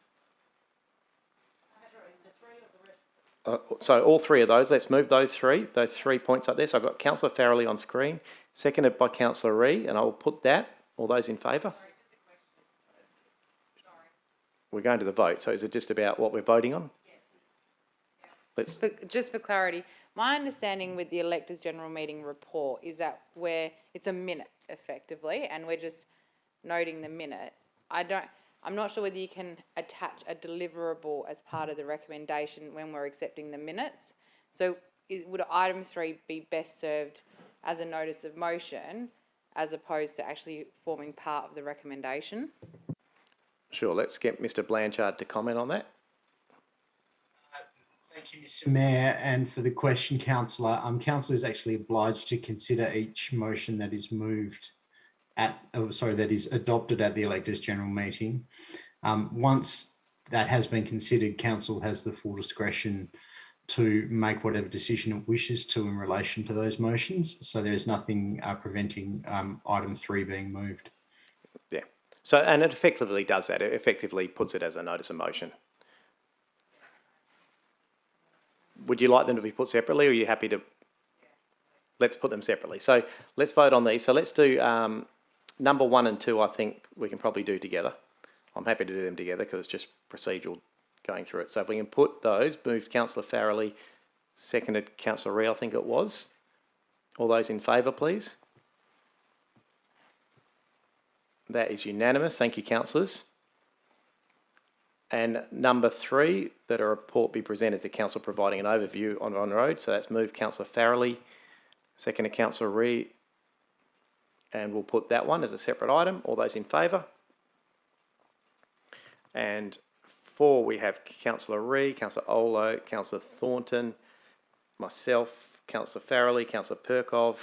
So all three of those, let's move those three points up there. So I've got Councillor Farrelly on screen, seconded by Councillor Ree, and I will put that. All those in favour? We're going to the vote, so is it just about what we're voting on? Yes. let's, Just for clarity, my understanding with the electors general meeting report is that it's a minute effectively, and we're just noting the minute. I'm not sure whether you can attach a deliverable as part of the recommendation when we're accepting the minutes. So would item 3 be best served as a notice of motion as opposed to actually forming part of the recommendation? sure, let's get Mr Blanchard to comment on that. Thank you, Mr Mayor, and for the question, Councillor. Councillor is actually obliged to consider each motion that is moved that is adopted at the electors general meeting. Once that has been considered, Council has the full discretion to make whatever decision it wishes to in relation to those motions. So there is nothing preventing item 3 being moved. Yeah. So, and it effectively does that. It effectively puts it as a notice of motion. Would you like them to be put separately, or are you happy to? Let's put them separately. So let's vote on these. So let's do number 1 and 2. I think we can probably do together. I'm happy to do them together because it's just procedural going through it. So if we can put those, moved Councillor Farrelly, seconded Councillor Ree, I think it was. All those in favour, please. That is unanimous. Thank you, councillors. And number 3, that a report be presented to council providing an overview on road. So that's moved Councillor Farrelly, seconded Councillor Ree, and we'll put that one as a separate item. All those in favour? And 4, we have Councillor Ree, Councillor Olo, Councillor Thornton, myself, Councillor Farrelly, Councillor Perkov,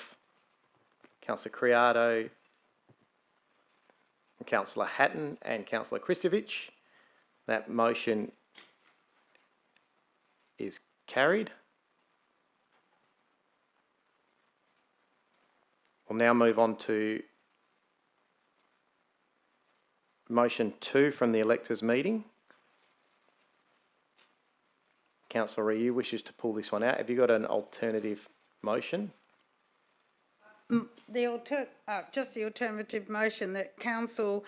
Councillor Criado, Councillor Hatton and Councillor Kristovich. That motion is carried. We'll now move on to motion 2 from the electors meeting. Councillor Ree, you wishes to pull this one out. Have you got an alternative motion? Just the alternative motion that council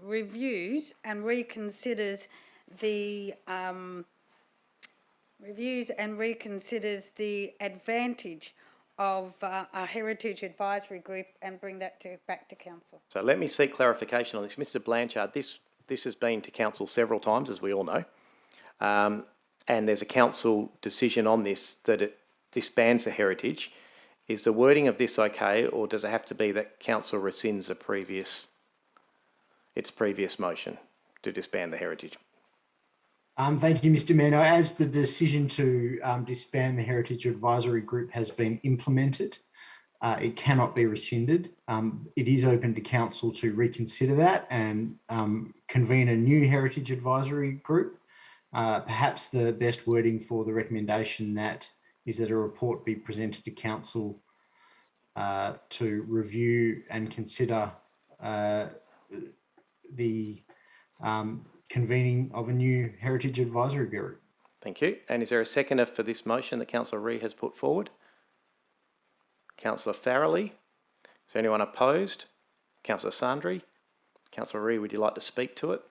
reviews and reconsiders the advantage of a heritage advisory group and bring that back to council. So let me seek clarification on this. Mr Blanchard, this has been to council several times, as we all know, and there's a council decision on this that it disbands the heritage. Is the wording of this okay, or does it have to be that council rescinds its previous motion to disband the heritage? Thank you, Mr Mayor. Now, as the decision to disband the Heritage Advisory Group has been implemented, it cannot be rescinded. It is open to council to reconsider that and convene a new Heritage Advisory Group. Perhaps the best wording for the recommendation is that a report be presented to council to review and consider the convening of a new Heritage Advisory Group. Thank you. And is there a seconder for this motion that Councillor Ree has put forward? Councillor Farrelly. Is there anyone opposed? Councillor Sandri. Councillor Ree, would you like to speak to it?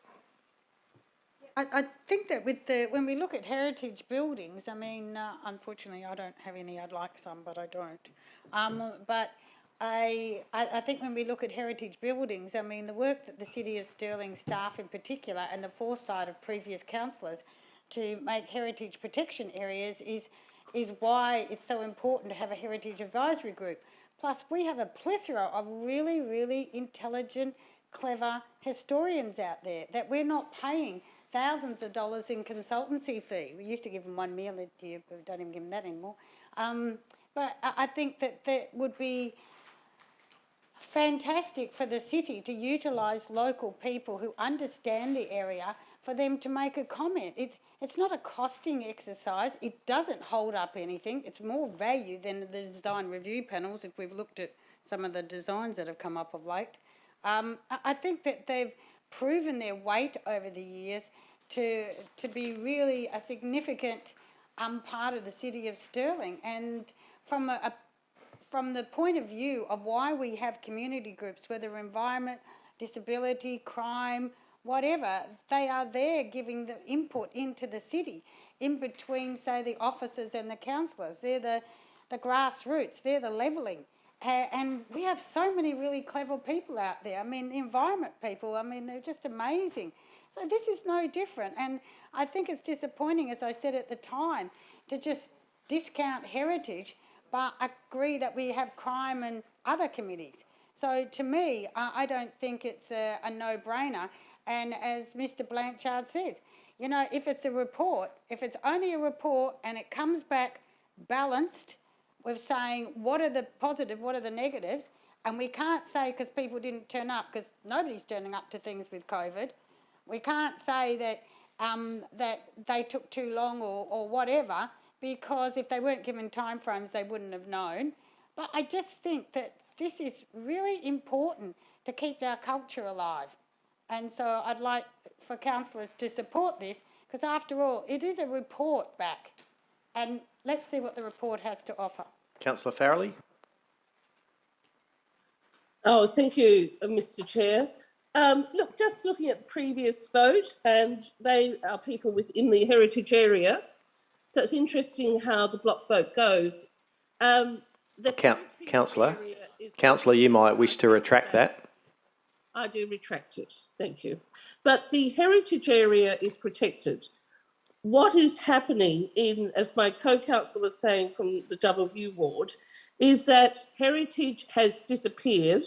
I think that when we look at heritage buildings, I mean, unfortunately, I don't have any. I'd like some, but I don't. But I think when we look at heritage buildings, I mean, the work that the City of Stirling staff in particular and the foresight of previous councillors to make heritage protection areas is why it's so important to have a heritage advisory group. Plus, we have a plethora of really, really intelligent, clever historians out there that we're not paying thousands of dollars in consultancy fee. We used to give them $1 million a year, but we don't even give them that anymore. But I think that would be fantastic for the city to utilise local people who understand the area for them to make a comment. It's not a costing exercise. It doesn't hold up anything. It's more value than the design review panels if we've looked at some of the designs that have come up of late. I think that they've proven their weight over the years to be really a significant part of the City of Stirling. And from the point of view of why we have community groups, whether environment, disability, crime, whatever, they are there giving the input into the city, in between, say, the officers and the councillors. They're the grassroots, they're the levelling. And we have so many really clever people out there. I mean, the environment people, I mean, they're just amazing. So this is no different. And I think it's disappointing, as I said at the time, to just discount heritage, but agree that we have crime and other committees. So to me, I don't think it's a no-brainer. And as Mr. Blanchard says, you know, if it's a report, if it's only a report and it comes back balanced with saying what are the positive, what are the negatives, and we can't say because people didn't turn up, because nobody's turning up to things with COVID. We can't say that that they took too long or whatever, because if they weren't given timeframes, they wouldn't have known. But I just think that this is really important to keep our culture alive. And so I'd like for councillors to support this, because after all, it is a report back. And let's see what the report has to offer. Councillor Farrelly. Oh, thank you, Mr. Chair. Look, just looking at the previous vote, and they are people within the heritage area, so it's interesting how the block vote goes. Councillor, you might wish to retract that. I do retract it, thank you. But the heritage area is protected. What is happening in, as my co-councillor was saying from the Double View ward, is that heritage has disappeared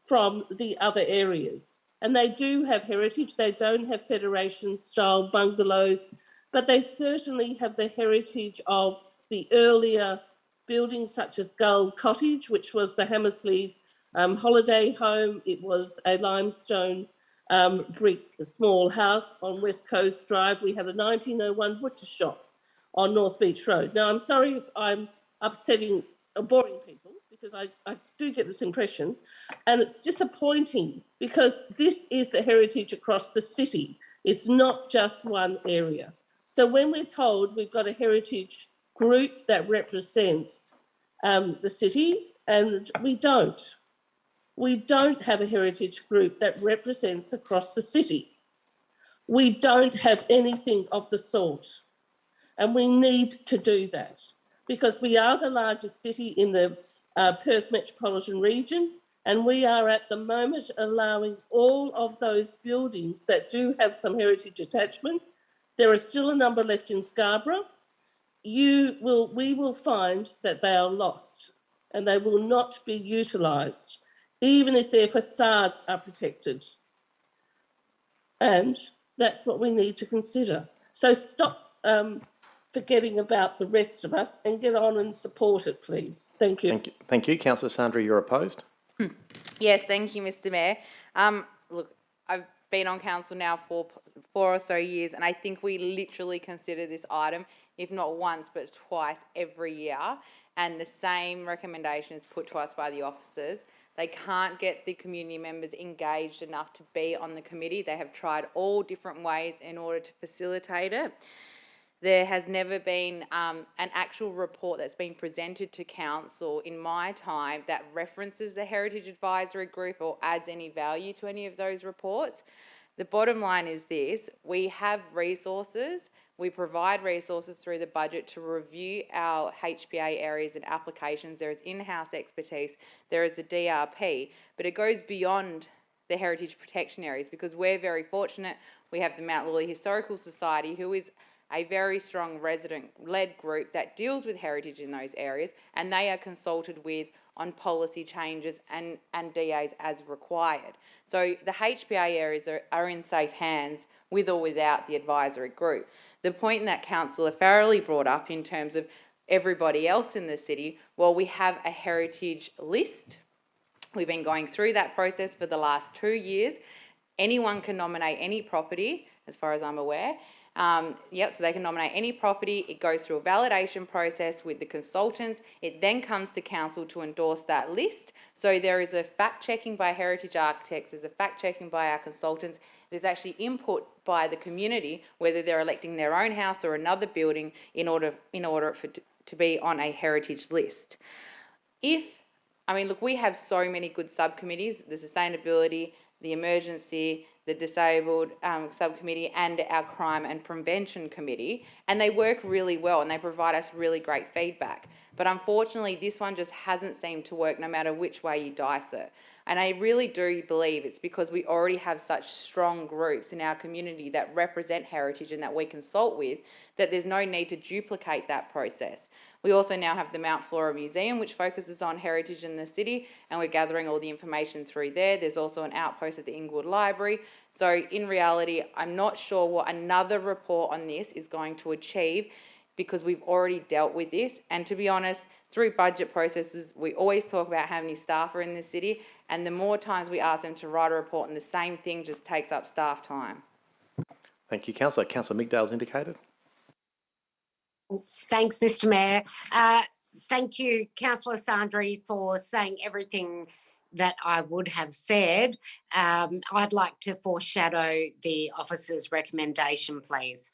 from the other areas. And they do have heritage, they don't have Federation-style bungalows, but they certainly have the heritage of the earlier buildings such as Gull Cottage, which was the Hammersleys' holiday home. It was a limestone brick small house on West Coast Drive. We had a 1901 butcher shop on North Beach Road. Now, I'm sorry if I'm upsetting or boring people, because I do get this impression, and it's disappointing because this is the heritage across the city. It's not just one area. So when we're told we've got a heritage group that represents the city, and we don't. We don't have a heritage group that represents across the city. We don't have anything of the sort. And we need to do that, because we are the largest city in the Perth metropolitan region, and we are at the moment allowing all of those buildings that do have some heritage attachment. There are still a number left in Scarborough. We will find that they are lost and they will not be utilised, even if their facades are protected. And that's what we need to consider. So stop forgetting about the rest of us and get on and support it, please. Thank you. Thank you. Councillor Sandra, you're opposed? Yes, thank you, Mr. Mayor. Look, I've been on council now for 4 or so years, and I think we literally consider this item, if not once, but twice every year, and the same recommendation is put to us by the officers. They can't get the community members engaged enough to be on the committee. They have tried all different ways in order to facilitate it. There has never been an actual report that's been presented to council in my time that references the Heritage Advisory Group or adds any value to any of those reports. The bottom line is this: we have resources. We provide resources through the budget to review our HPA areas and applications. There is in-house expertise. There is the DRP, but it goes beyond the heritage protection areas, because we're very fortunate. We have the Mount Lawley Historical Society, who is a very strong resident-led group that deals with heritage in those areas, and they are consulted with on policy changes and DAs as required. So the HPA areas are in safe hands with or without the advisory group. The point that Councillor Farrelly brought up in terms of everybody else in the city, well, we have a heritage list. We've been going through that process for the last 2 years. Anyone can nominate any property, as far as I'm aware. So they can nominate any property. It goes through a validation process with the consultants. It then comes to council to endorse that list. So there is a fact-checking by Heritage Architects, there's a fact-checking by our consultants. There's actually input by the community, whether they're electing their own house or another building in order to be on a heritage list. Look, we have so many good subcommittees: the sustainability, the emergency, the Disabled Subcommittee and our Crime and Prevention Committee, and they work really well and they provide us really great feedback. But unfortunately, this one just hasn't seemed to work no matter which way you dice it. And I really do believe it's because we already have such strong groups in our community that represent heritage and that we consult with, that there's no need to duplicate that process. We also now have the Mount Flora Museum, which focuses on heritage in the city, and we're gathering all the information through there. There's also an outpost at the Inglewood Library. So in reality, I'm not sure what another report on this is going to achieve, because we've already dealt with this. And to be honest, through budget processes, we always talk about how many staff are in the city, and the more times we ask them to write a report and the same thing just takes up staff time. Thank you, Councillor. Councillor Migdale's indicated. Oops, thanks, Mr Mayor. Thank you, Councillor Sandri, for saying everything that I would have said. I'd like to foreshadow the officer's recommendation, please.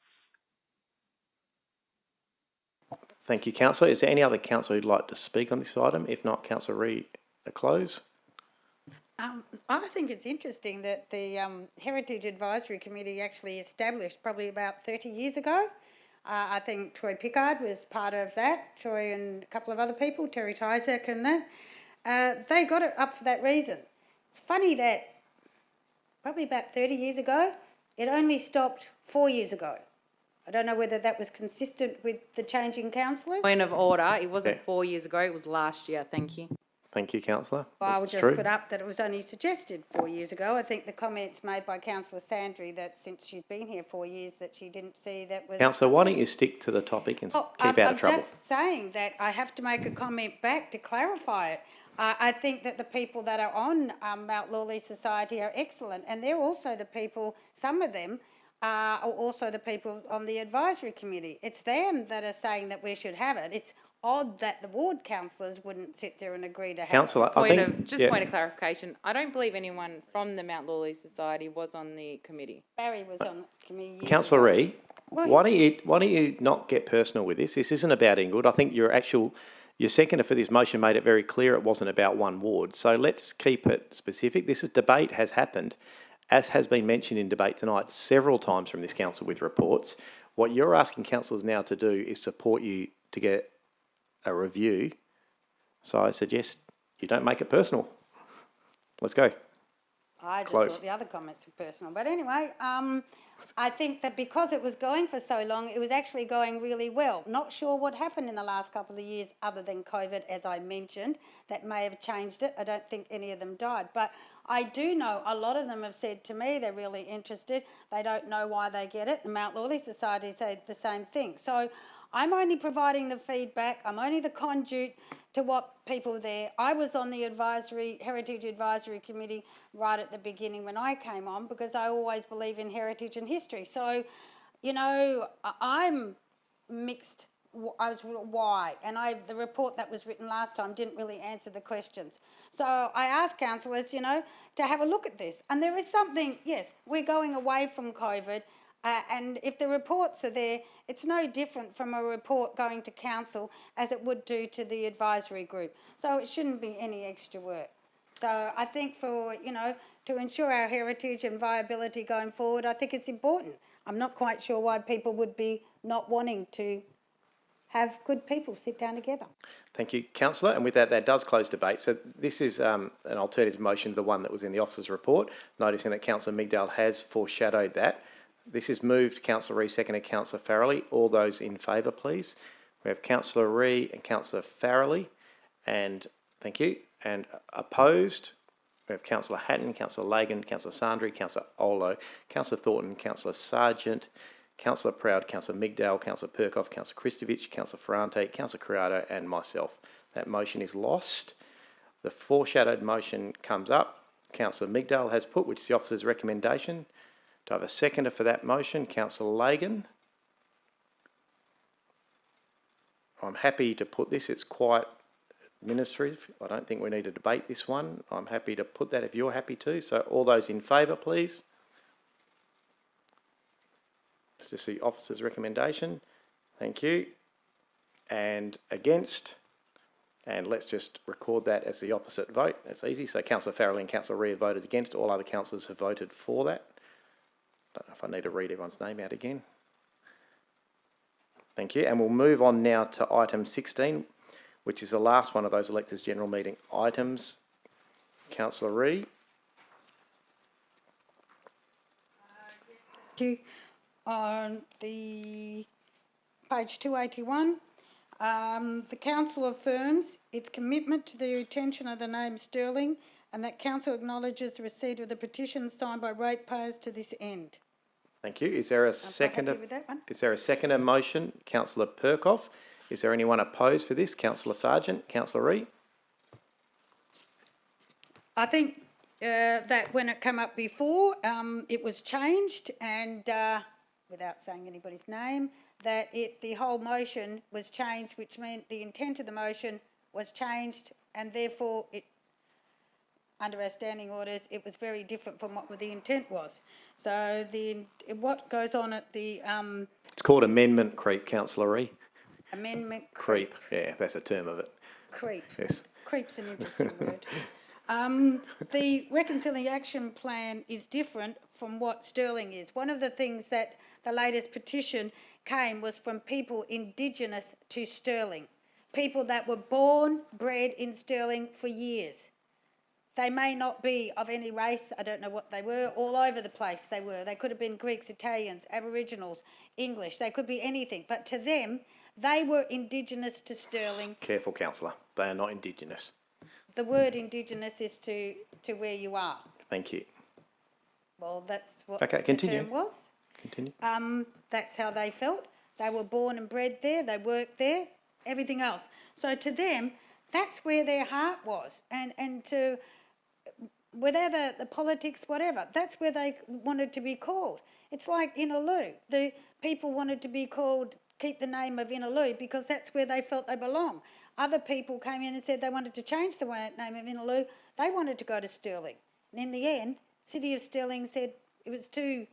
Thank you, Councillor. Is there any other councillor who'd like to speak on this item? If not, Councillor Ree, a close. I think it's interesting that the Heritage Advisory Committee actually established probably about 30 years ago. I think Troy Pickard was part of that, Troy and a couple of other people, Terry Tyzek and that. They got it up for that reason. It's funny that probably about 30 years ago, it only stopped 4 years ago. I don't know whether that was consistent with the changing councillors. Point of order, it wasn't 4 years ago, it was last year. Thank you. Thank you, Councillor. I will It's just true. put up that it was only suggested 4 years ago. I think the comments made by Councillor Sandri that since she's been here 4 years that she didn't see that was... Councillor, why don't you stick to the topic and keep out of trouble? I'm just saying that I have to make a comment back to clarify it. I think that the people that are on Mount Lawley Society are excellent, and they're also the people, some of them, are also the people on the advisory committee. It's them that are saying that we should have it. It's odd that the ward councillors wouldn't sit there and agree to have Councillor, it. I think... Point of clarification, I don't believe anyone from the Mount Lawley Society was on the committee. Barry was on the committee. Councillor Ree, why don't you not get personal with this? This isn't about Inglewood. I think your seconder for this motion made it very clear it wasn't about one ward. So let's keep it specific. Debate has happened, as has been mentioned in debate tonight several times from this council with reports. What you're asking councillors now to do is support you to get a review. So I suggest you don't make it personal. Let's go. I just Close. thought the other comments were personal. But anyway, I think that because it was going for so long, it was actually going really well. Not sure what happened in the last couple of years other than COVID, as I mentioned. That may have changed it. I don't think any of them died. But I do know a lot of them have said to me they're really interested. They don't know why they get it. The Mount Lawley Society said the same thing. So I'm only providing the feedback. I'm only the conduit to what people there. I was on the Heritage Advisory Committee right at the beginning when I came on, because I always believe in heritage and history. So, you know, I'm mixed. I was why, and the report that was written last time didn't really answer the questions. So I asked councillors, you know, to have a look at this. And there is something, yes, we're going away from COVID. And if the reports are there, it's no different from a report going to council as it would do to the advisory group. So it shouldn't be any extra work. So I think for, you know, to ensure our heritage and viability going forward, I think it's important. I'm not quite sure why people would be not wanting to have good people sit down together. Thank you, Councillor. And with that, that does close debate. So this is an alternative motion to the one that was in the officer's report, noticing that Councillor Migdale has foreshadowed that. This is moved, Councillor Ree, seconded Councillor Farrelly. All those in favour, please. We have Councillor Ree and Councillor Farrelly, and thank you. And opposed, we have Councillor Hatton, Councillor Lagan, Councillor Sandri, Councillor Olo, Councillor Thornton, Councillor Sargent, Councillor Proud, Councillor Migdale, Councillor Perkoff, Councillor Kristovich, Councillor Ferrante, Councillor Criado, and myself. That motion is lost. The foreshadowed motion comes up. Councillor Migdale has put, which is the officer's recommendation. Do I have a seconder for that motion? Councillor Lagan. I'm happy to put this. It's quite administrative. I don't think we need to debate this one. I'm happy to put that if you're happy to. So all those in favour, please. It's just the officer's recommendation. Thank you. And against. And let's just record that as the opposite vote. That's easy. So Councillor Farrelly and Councillor Ree have voted against. All other councillors have voted for that. Don't know if I need to read everyone's name out again. Thank you. And we'll move on now to item 16, which is the last one of those electors general meeting items. Councillor Ree. Thank you. On the page 281, the council affirms its commitment to the retention of the name Stirling, and that council acknowledges the receipt of the petition signed by ratepayers to this end. Thank you. Is there a seconder? with that one. Is there a seconder motion? Councillor Perkoff. Is there anyone opposed for this? Councillor Sargent. Councillor Ree. I think that when it came up before, it was changed, and without saying anybody's name, that the whole motion was changed, which meant the intent of the motion was changed, and therefore it, under our standing orders, it was very different from what the intent was. So what goes on at the It's called amendment creep, Councillor Ree. amendment Creep. Yeah, that's a term of it. creep. Yes. Creep's an interesting word. The reconciliation plan is different from what Stirling is. One of the things that the latest petition came was from people Indigenous to Stirling, people that were born, bred in Stirling for years. They may not be of any race, I don't know what they were, all over the place they were. They could have been Greeks, Italians, Aboriginals, English, they could be anything. But to them, they were Indigenous to Stirling. Careful, Councillor. They are not Indigenous. The word Indigenous is to where you are. Thank you. Well, that's what Okay, continue. the term was. Continue. That's how they felt. They were born and bred there, they worked there, everything else. So to them, that's where their heart was. And to, whatever the politics, whatever, that's where they wanted to be called. It's like Inaloo. The people wanted to be called, keep the name of Inaloo because that's where they felt they belong. Other people came in and said they wanted to change the name of Inaloo. They wanted to go to Stirling. And in the end, City of Stirling said it was too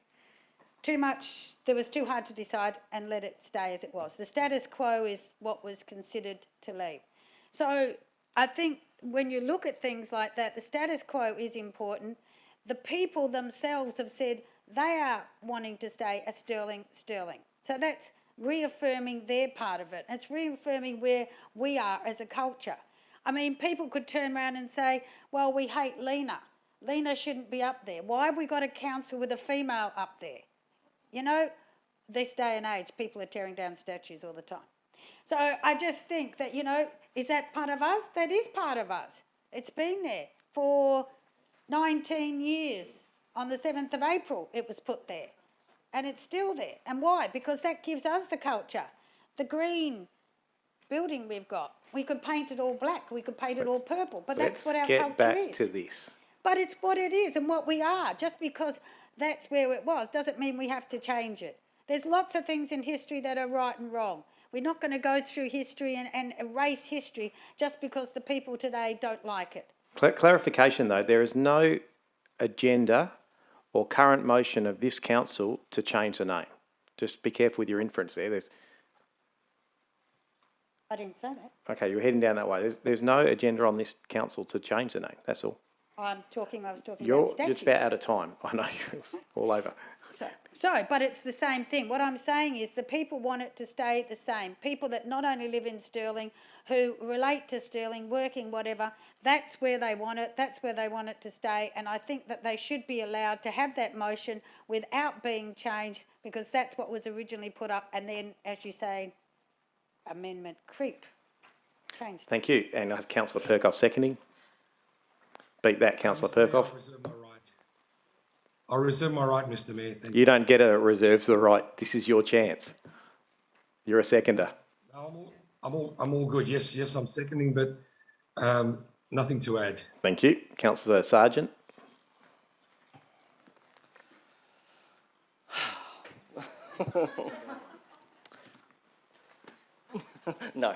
much, it was too hard to decide and let it stay as it was. The status quo is what was considered to leave. So I think when you look at things like that, the status quo is important. The people themselves have said they are wanting to stay as Stirling. So that's reaffirming their part of it. It's reaffirming where we are as a culture. I mean, people could turn around and say, well, we hate Lena. Lena shouldn't be up there. Why have we got a council with a female up there? You know, this day and age, people are tearing down statues all the time. So I just think that, you know, is that part of us? That is part of us. It's been there for 19 years. On the 7th of April, it was put there. And it's still there. And why? Because that gives us the culture. The green building we've got, we could paint it all black, we could paint it all purple, but that's what our culture is. Let's get back to this. But it's what it is and what we are. Just because that's where it was doesn't mean we have to change it. There's lots of things in history that are right and wrong. We're not going to go through history and erase history just because the people today don't like it. Clarification though, there is no agenda or current motion of this council to change the name. Just be careful with your inference there. I didn't say that. Okay, you're heading down that way. There's no agenda on this council to change the name, that's all. I was talking about You're statutes. just about out of time. I know, you're all over. So, but it's the same thing. What I'm saying is the people want it to stay the same. People that not only live in Stirling, who relate to Stirling, working, whatever, that's where they want it. That's where they want it to stay. And I think that they should be allowed to have that motion without being changed because that's what was originally put up. And then, as you say, amendment creep. Changed. Thank you. And I have Councillor Perkoff seconding. Beat that, Councillor Perkoff. I reserve my right, Mr. Mayor. Thank you. You don't get a reserve the right. This is your chance. You're a seconder. I'm all good. Yes, I'm seconding, but nothing to add. Thank you. Councillor Sargent. No.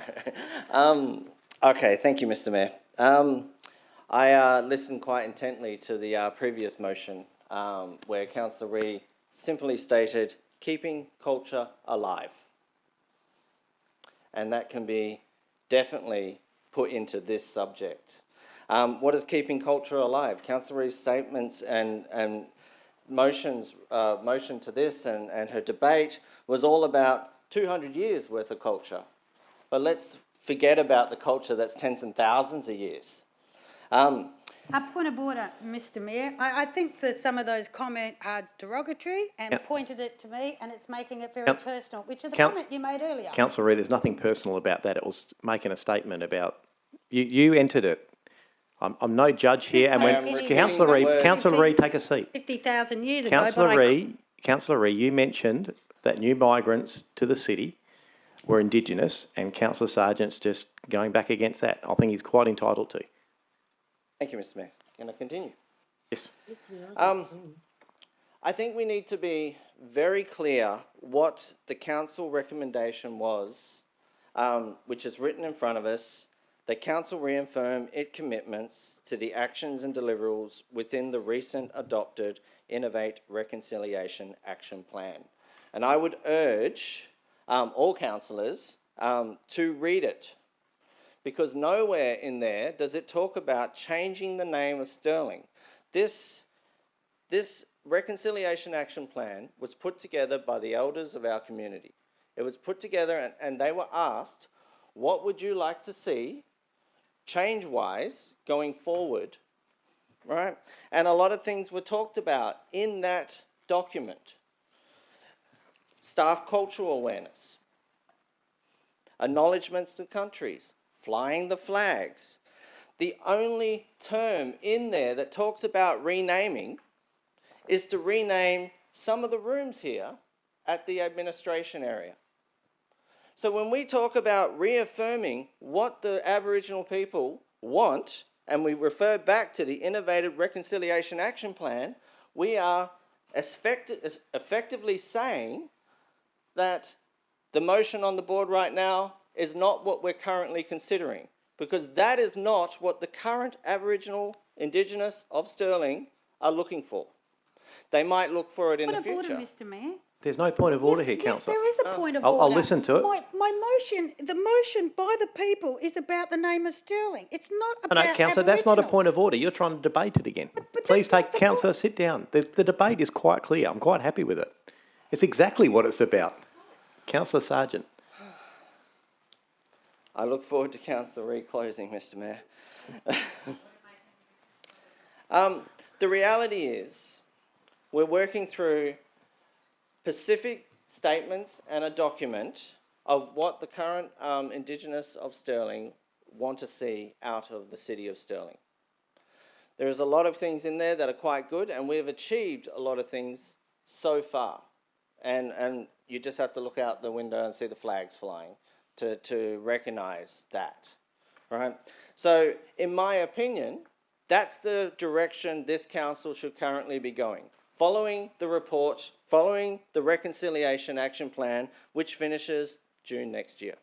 Okay, thank you, Mr. Mayor. I listened quite intently to the previous motion where Councillor Ree simply stated, keeping culture alive. And that can be definitely put into this subject. What is keeping culture alive? Councillor Ree's statements and motion to this and her debate was all about 200 years worth of culture. But let's forget about the culture that's tens and thousands of years. A point of order, Mr Mayor. I think that some of those comments are derogatory and pointed it to me, and it's making it very personal, which is the comment you made earlier. Councillor Ree, there's nothing personal about that. It was making a statement about, you entered it. I'm no judge here, and when Councillor Ree, take a seat. 50,000 years ago. Councillor Ree, you mentioned that new migrants to the city were Indigenous, and Councillor Sargent's just going back against that. I think he's quite entitled to. Thank you, Mr Mayor. Can I continue? Yes. I think we need to be very clear what the council recommendation was, which is written in front of us. The council reaffirm its commitments to the actions and deliverables within the recent adopted Innovate Reconciliation Action Plan. And I would urge all councillors to read it, because nowhere in there does it talk about changing the name of Stirling. This Reconciliation Action Plan was put together by the elders of our community. It was put together and they were asked, what would you like to see change-wise going forward, right? And a lot of things were talked about in that document. Staff cultural awareness, acknowledgements to countries, flying the flags. The only term in there that talks about renaming is to rename some of the rooms here at the administration area. So when we talk about reaffirming what the Aboriginal people want, and we refer back to the Innovative Reconciliation Action Plan, we are effectively saying that the motion on the board right now is not what we're currently considering, because that is not what the current Aboriginal Indigenous of Stirling are looking for. They might look for it in the future. Point of order, Mr Mayor. There's no point of order here, Councillor. Yes, there is a point of order. I'll listen to it. My motion, the motion by the people is about the name of Stirling. It's not about No, Councillor, that's not a point of order. You're trying to debate it again. Please take, Councillor, sit down. The debate is quite clear. I'm quite happy with it. It's exactly what it's about. Councillor Sargent. I look forward to Councillor Ree closing, Mr Mayor. The reality is we're working through specific statements and a document of what the current Indigenous of Stirling want to see out of the City of Stirling. There's a lot of things in there that are quite good, and we've achieved a lot of things so far. And you just have to look out the window and see the flags flying to recognise that, right? So, in my opinion, that's the direction this council should currently be going. Following the report, following the Reconciliation Action Plan, which finishes June next year.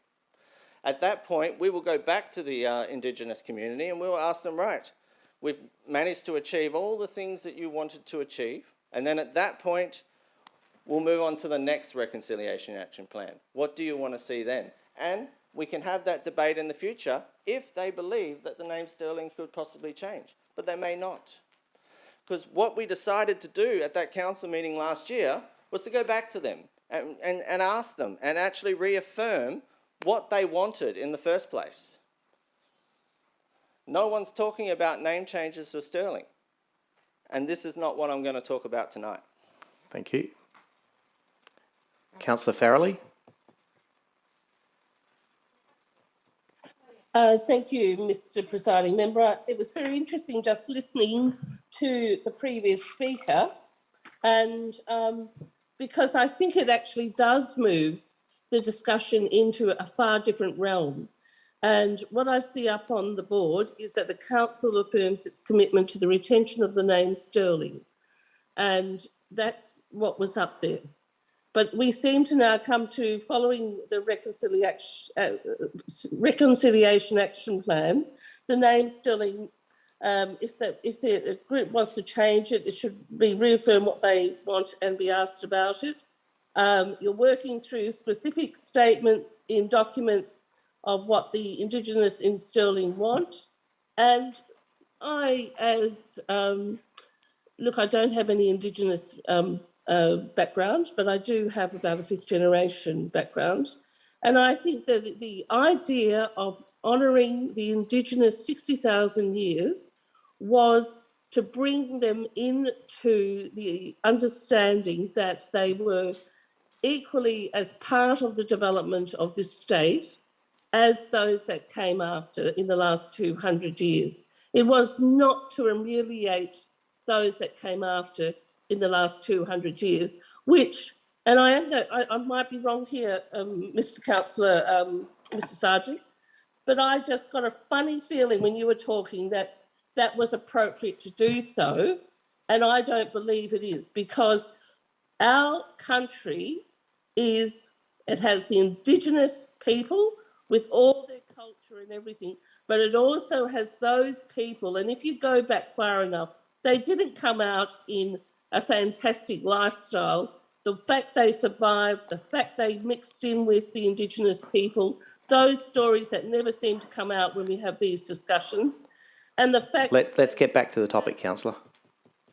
At that point, we will go back to the Indigenous community and we'll ask them, right, we've managed to achieve all the things that you wanted to achieve, and then at that point, we'll move on to the next Reconciliation Action Plan. What do you want to see then? And we can have that debate in the future if they believe that the name Stirling could possibly change, but they may not. Because what we decided to do at that council meeting last year was to go back to them and ask them and actually reaffirm what they wanted in the first place. No one's talking about name changes for Stirling, and this is not what I'm going to talk about tonight. Thank you. Councillor Farrelly. Thank you, Mr. Presiding Member. It was very interesting just listening to the previous speaker, and because I think it actually does move the discussion into a far different realm. And what I see up on the board is that the council affirms its commitment to the retention of the name Stirling, and that's what was up there. But we seem to now come to, following the Reconciliation Action Plan, the name Stirling, if the group wants to change it, it should be reaffirm what they want and be asked about it. You're working through specific statements in documents of what the Indigenous in Stirling want. And I, as look, I don't have any Indigenous background, but I do have about a fifth generation background. And I think that the idea of honouring the Indigenous 60,000 years was to bring them into the understanding that they were equally as part of the development of this state as those that came after in the last 200 years. It was not to ameliorate those that came after in the last 200 years, which, and I might be wrong here, Mr. Councillor, Mr. Sargent, but I just got a funny feeling when you were talking that that was appropriate to do so, and I don't believe it is, because our country it has the Indigenous people with all their culture and everything, but it also has those people, and if you go back far enough, they didn't come out in a fantastic lifestyle. The fact they survived, the fact they mixed in with the Indigenous people, those stories that never seem to come out when we have these discussions, and the fact... Let's get back to the topic, Councillor.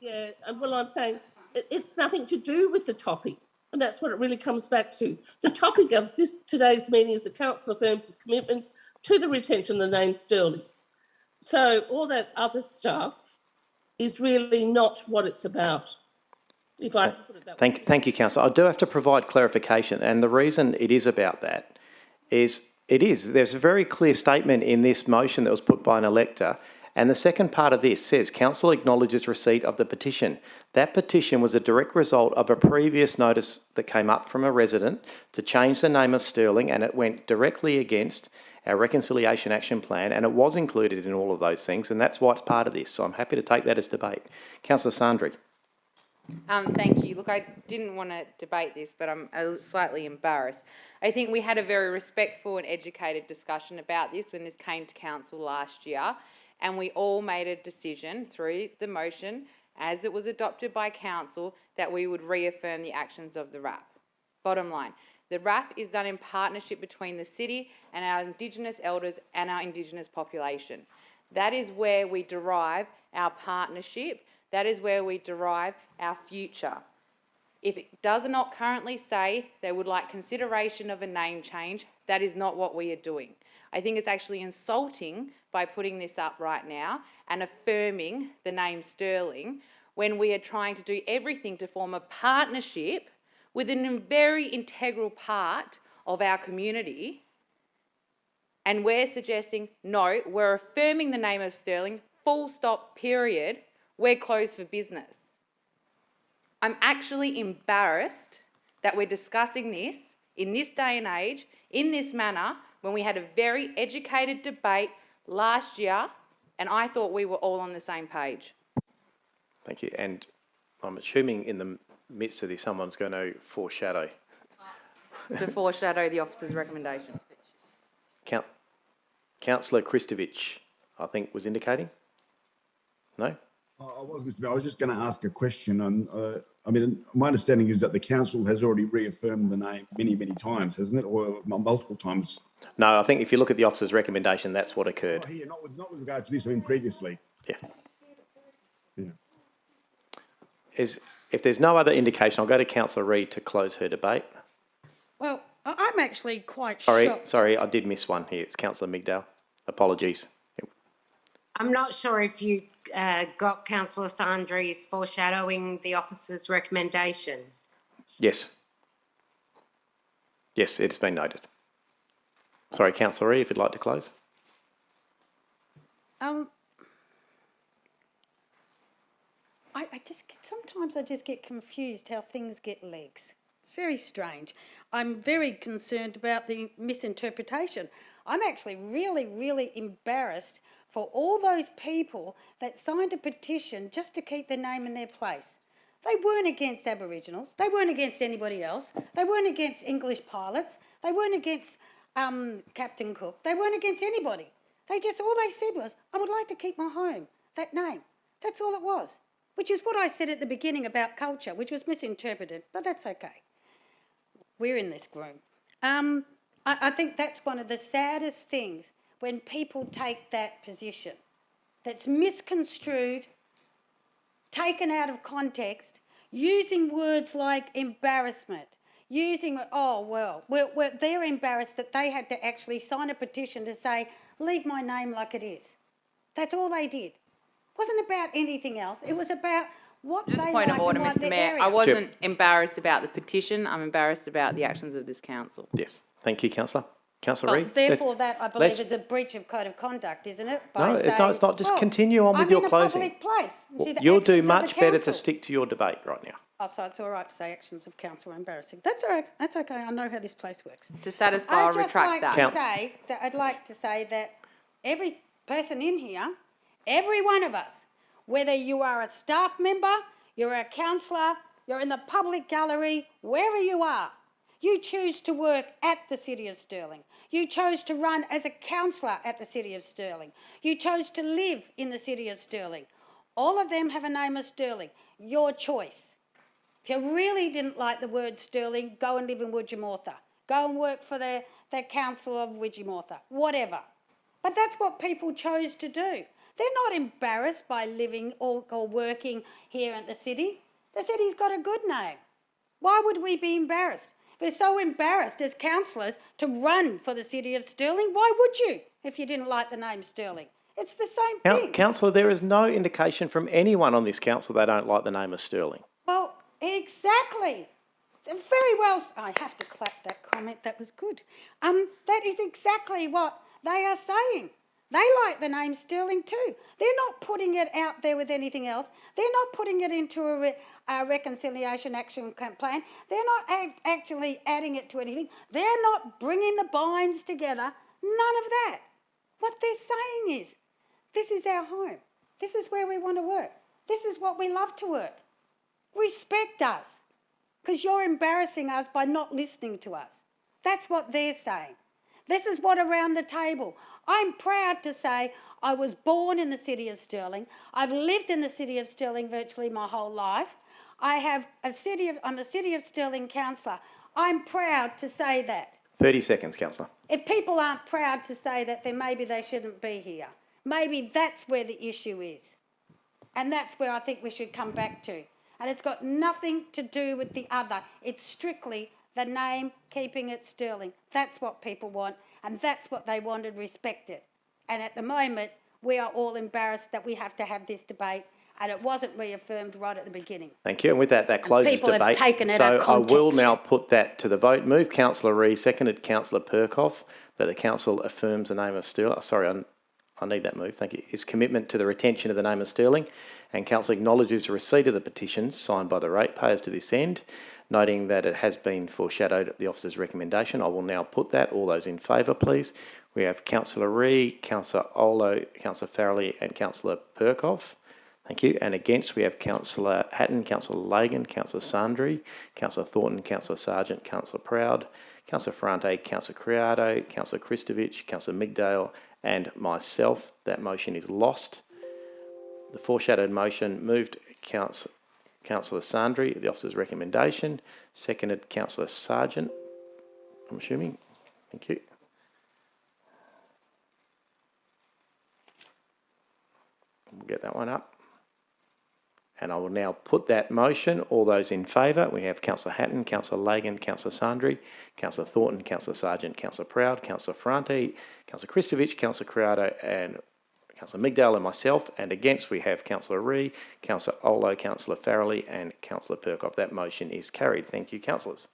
Yeah, well, I'm saying it's nothing to do with the topic. And that's what it really comes back to. The topic of today's meeting is the council affirms the commitment to the retention of the name Stirling. So all that other stuff is really not what it's about, if I can put it that way. Thank you, Councillor. I do have to provide clarification, and the reason it is about that is there's a very clear statement in this motion that was put by an elector. And the second part of this says, Council acknowledges receipt of the petition. That petition was a direct result of a previous notice that came up from a resident to change the name of Stirling, and it went directly against our Reconciliation Action Plan, and it was included in all of those things, and that's why it's part of this. So I'm happy to take that as debate. Councillor Sandri. Thank you. Look, I didn't want to debate this, but I'm slightly embarrassed. I think we had a very respectful and educated discussion about this when this came to Council last year. And we all made a decision through the motion, as it was adopted by Council, that we would reaffirm the actions of the RAP. Bottom line, the RAP is done in partnership between the city and our Indigenous elders and our Indigenous population. That is where we derive our partnership. That is where we derive our future. If it does not currently say they would like consideration of a name change, that is not what we are doing. I think it's actually insulting by putting this up right now and affirming the name Stirling when we are trying to do everything to form a partnership with a very integral part of our community. And we're suggesting, no, we're affirming the name of Stirling, full stop, period. We're closed for business. I'm actually embarrassed that we're discussing this in this day and age, in this manner, when we had a very educated debate last year, and I thought we were all on the same page. Thank you. And I'm assuming in the midst of this, someone's going to foreshadow. To foreshadow the officer's recommendation. Councillor Kristovich, I think, was indicating? No? I was, Mr. Mayor. I was just going to ask a question. I mean, my understanding is that the council has already reaffirmed the name many, many times, hasn't it, or multiple times? No, I think if you look at the officer's recommendation, that's what occurred. Oh, here, not with regard to this, I mean previously. Yeah. Yeah. If there's no other indication, I'll go to Councillor Reid to close her debate. Well, I'm actually quite shocked. Sorry, I did miss one here. It's Councillor Migdal. Apologies. I'm not sure if you got Councillor Sandri's foreshadowing the officer's recommendation. Yes. Yes, it's been noted. Sorry, Councillor Reid, if you'd like to close. Sometimes I just get confused how things get legs. It's very strange. I'm very concerned about the misinterpretation. I'm actually really, really embarrassed for all those people that signed a petition just to keep their name in their place. They weren't against Aboriginals. They weren't against anybody else. They weren't against English pilots. They weren't against Captain Cook. They weren't against anybody. All they said was, I would like to keep my home, that name. That's all it was, which is what I said at the beginning about culture, which was misinterpreted, but that's okay. We're in this room. I think that's one of the saddest things, when people take that position that's misconstrued taken out of context, using words like embarrassment, using, oh, well, they're embarrassed that they had to actually sign a petition to say, leave my name like it is. That's all they did. It wasn't about anything else. It was about what Just they point like of order, and what Mr their Mayor. area. I wasn't embarrassed about the petition. I'm embarrassed about the actions of this council. Yes. Thank you, Councillor. Councillor Well, Reid. therefore, that I believe let's- is a breach of code of conduct, isn't it? No, it's not. It's not. Just well, continue on with your closing. I'm in a public place. Well, See, the you'll do actions of the much better to council. stick to your debate right now. Oh, so it's all right to say actions of council are embarrassing. That's all right. That's okay. I know how this place works. To satisfy, I'll retract that. I'd like to say that every person in here, every one of us, whether you are a staff member, you're a councillor, you're in the public gallery, wherever you are, you choose to work at the City of Stirling. You chose to run as a councillor at the City of Stirling. You chose to live in the City of Stirling. All of them have a name of Stirling. Your choice. If you really didn't like the word Stirling, go and live in Widgiemoortha. Go and work for the council of Widgiemoortha. Whatever. But that's what people chose to do. They're not embarrassed by living or working here at the city. The city's got a good name. Why would we be embarrassed? We're so embarrassed as councillors to run for the City of Stirling. Why would you if you didn't like the name Stirling? It's the same thing. Councillor, there is no indication from anyone on this council they don't like the name of Stirling. Well, exactly. Very well. I have to clap that comment. That was good. That is exactly what they are saying. They like the name Stirling too. They're not putting it out there with anything else. They're not putting it into a reconciliation action plan. They're not actually adding it to anything. They're not bringing the binds together. None of that. What they're saying is, this is our home. This is where we want to work. This is what we love to work. Respect us, because you're embarrassing us by not listening to us. That's what they're saying. This is what around the table. I'm proud to say I was born in the City of Stirling. I've lived in the City of Stirling virtually my whole life. I'm a City of Stirling councillor. I'm proud to say that. 30 seconds, Councillor. If people aren't proud to say that, then maybe they shouldn't be here. Maybe that's where the issue is. And that's where I think we should come back to. And it's got nothing to do with the other. It's strictly the name, keeping it Stirling. That's what people want, and that's what they wanted respected. And at the moment, we are all embarrassed that we have to have this debate, and it wasn't reaffirmed right at the beginning. Thank you. And with that, that closes people have debate. taken it so out of I will context. now put that to the vote. Move Councillor Reid, seconded Councillor Perkoff, that the council affirms the name of Stirling. Sorry, I need that move. Thank you. His commitment to the retention of the name of Stirling, and council acknowledges the receipt of the petitions signed by the ratepayers to this end, noting that it has been foreshadowed at the officer's recommendation. I will now put that. All those in favour, please. We have Councillor Reid, Councillor Olo, Councillor Farrelly and Councillor Perkoff. Thank you. And against, we have Councillor Hatton, Councillor Lagan, Councillor Sandri, Councillor Thornton, Councillor Sargent, Councillor Proud, Councillor Ferrante, Councillor Criado, Councillor Kristovich, Councillor Migdale and myself. That motion is lost. The foreshadowed motion moved Councillor Sandri, the officer's recommendation, seconded Councillor Sargent, I'm assuming. Thank you. We'll get that one up. And I will now put that motion. All those in favour, we have Councillor Hatton, Councillor Lagan, Councillor Sandri, Councillor Thornton, Councillor Sargent, Councillor Proud, Councillor Ferrante, Councillor Kristovich, Councillor Criado and Councillor Migdale and myself. And against, we have Councillor Reid, Councillor Olo, Councillor Farrelly and Councillor Perkoff. That motion is carried. Thank you, councillors.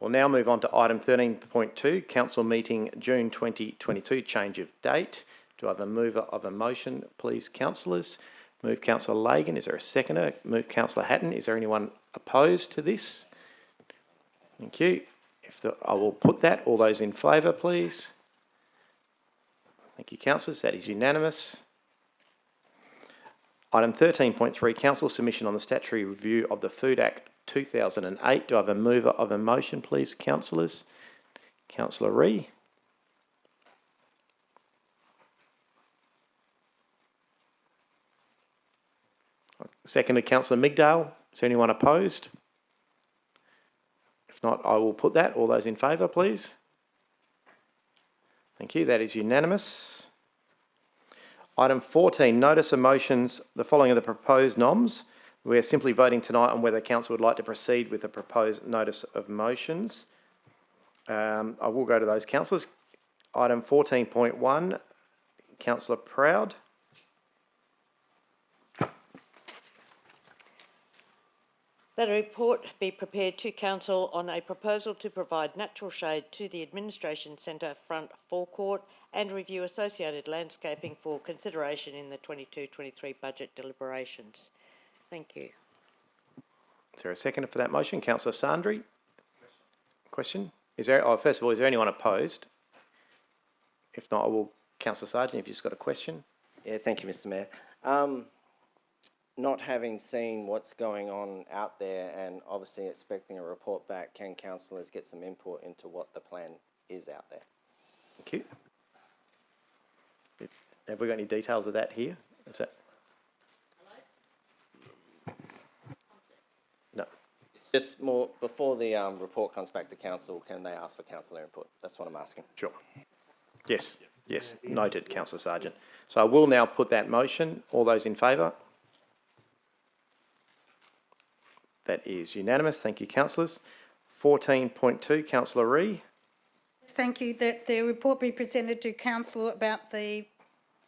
We'll now move on to item 13.2, Council Meeting June 2022, change of date. Do I have a mover of a motion, please, councillors? Move Councillor Lagan. Is there a seconder? Move Councillor Hatton. Is there anyone opposed to this? Thank you. I will put that. All those in favour, please. Thank you, councillors. That is unanimous. Item 13.3, Council submission on the statutory review of the Food Act 2008. Do I have a mover of a motion, please, councillors? Councillor Reid. Seconded, Councillor Migdale. Is there anyone opposed? If not, I will put that. All those in favour, please. Thank you. That is unanimous. Item 14, notice of motions. The following are the proposed noms. We're simply voting tonight on whether council would like to proceed with the proposed notice of motions. I will go to those councillors. Item 14.1, Councillor Proud. That a report be prepared to council on a proposal to provide natural shade to the administration centre front forecourt and review associated landscaping for consideration in the 22-23 budget deliberations. Thank you. Is there a seconder for that motion? Councillor Sandri. Question? Is there? Oh, first of all, is there anyone opposed? If not, I will. Councillor Sargent, if you've just got a question. Yeah, thank you, Mr. Mayor. Not having seen what's going on out there and obviously expecting a report back, can councillors get some input into what the plan is out there? Thank you. Have we got any details of that here? Is that? No. It's just more, before the report comes back to council, can they ask for councillor input? That's what I'm asking. Sure. Yes, yes, noted, Councillor Sargent. So I will now put that motion. All those in favour? That is unanimous. Thank you, councillors. 14.2, Councillor Ree. Thank you. That the report be presented to council about the,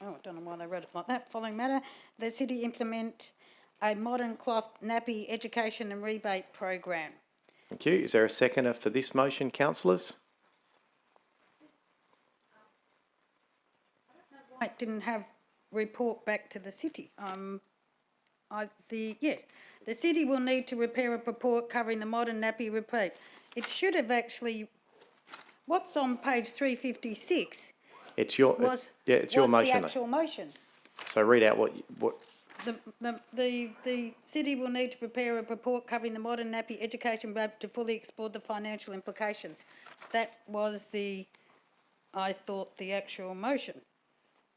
I don't know why they wrote it like that, following matter. The city implement a modern cloth nappy education and rebate program. Thank you. Is there a seconder for this motion, councillors? Why it didn't have report back to the city. Yes, the city will need to prepare a report covering the modern nappy repeat. It should have actually, what's on page 356 It's your, it's your motion. the actual motion. So read out what. The city will need to prepare a report covering the modern nappy education to fully explore the financial implications. That was I thought, the actual motion.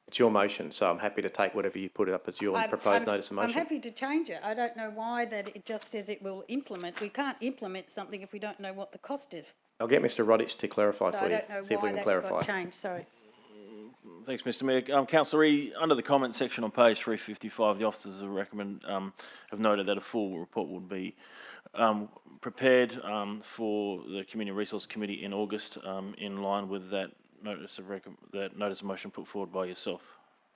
It's your motion, so I'm happy to take whatever you put up as your proposed notice of motion. I'm happy to change it. I don't know why that it just says it will implement. We can't implement something if we don't know what the cost is. I'll get Mr Rodich to clarify So for I you, don't know see if we why can that clarify. got changed, sorry. Thanks, Mr. Mayor. Councillor Ree, under the comment section on page 355, the officers have noted that a full report would be prepared for the Community Resource Committee in August, in line with that notice of motion put forward by yourself.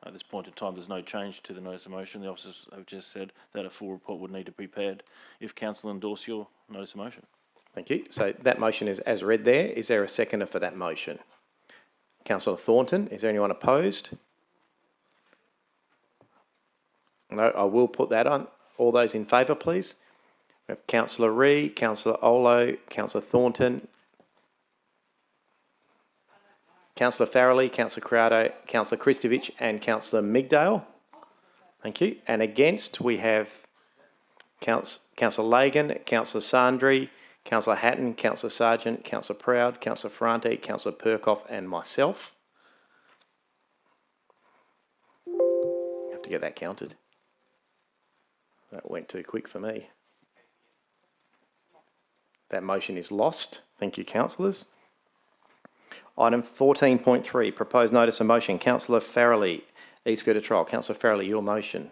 At this point in time, there's no change to the notice of motion. The officers have just said that a full report would need to be prepared if council endorse your notice of motion. Thank you. So that motion is as read there. Is there a seconder for that motion? Councillor Thornton, is there anyone opposed? No, I will put that on. All those in favour, please. We have Councillor Ree, Councillor Olo, Councillor Thornton, Councillor Farrelly, Councillor Criado, Councillor Kristovich and Councillor Migdale. Thank you. And against we have Councillor Lagan, Councillor Sandri, Councillor Hatton, Councillor Sargent, Councillor Proud, Councillor Ferrante, Councillor Perkoff and myself. You have to get that counted. That went too quick for me. That motion is lost. Thank you, councillors. Item 14.3, proposed notice of motion. Councillor Farrelly, East Girder Trial. Councillor Farrelly, your motion.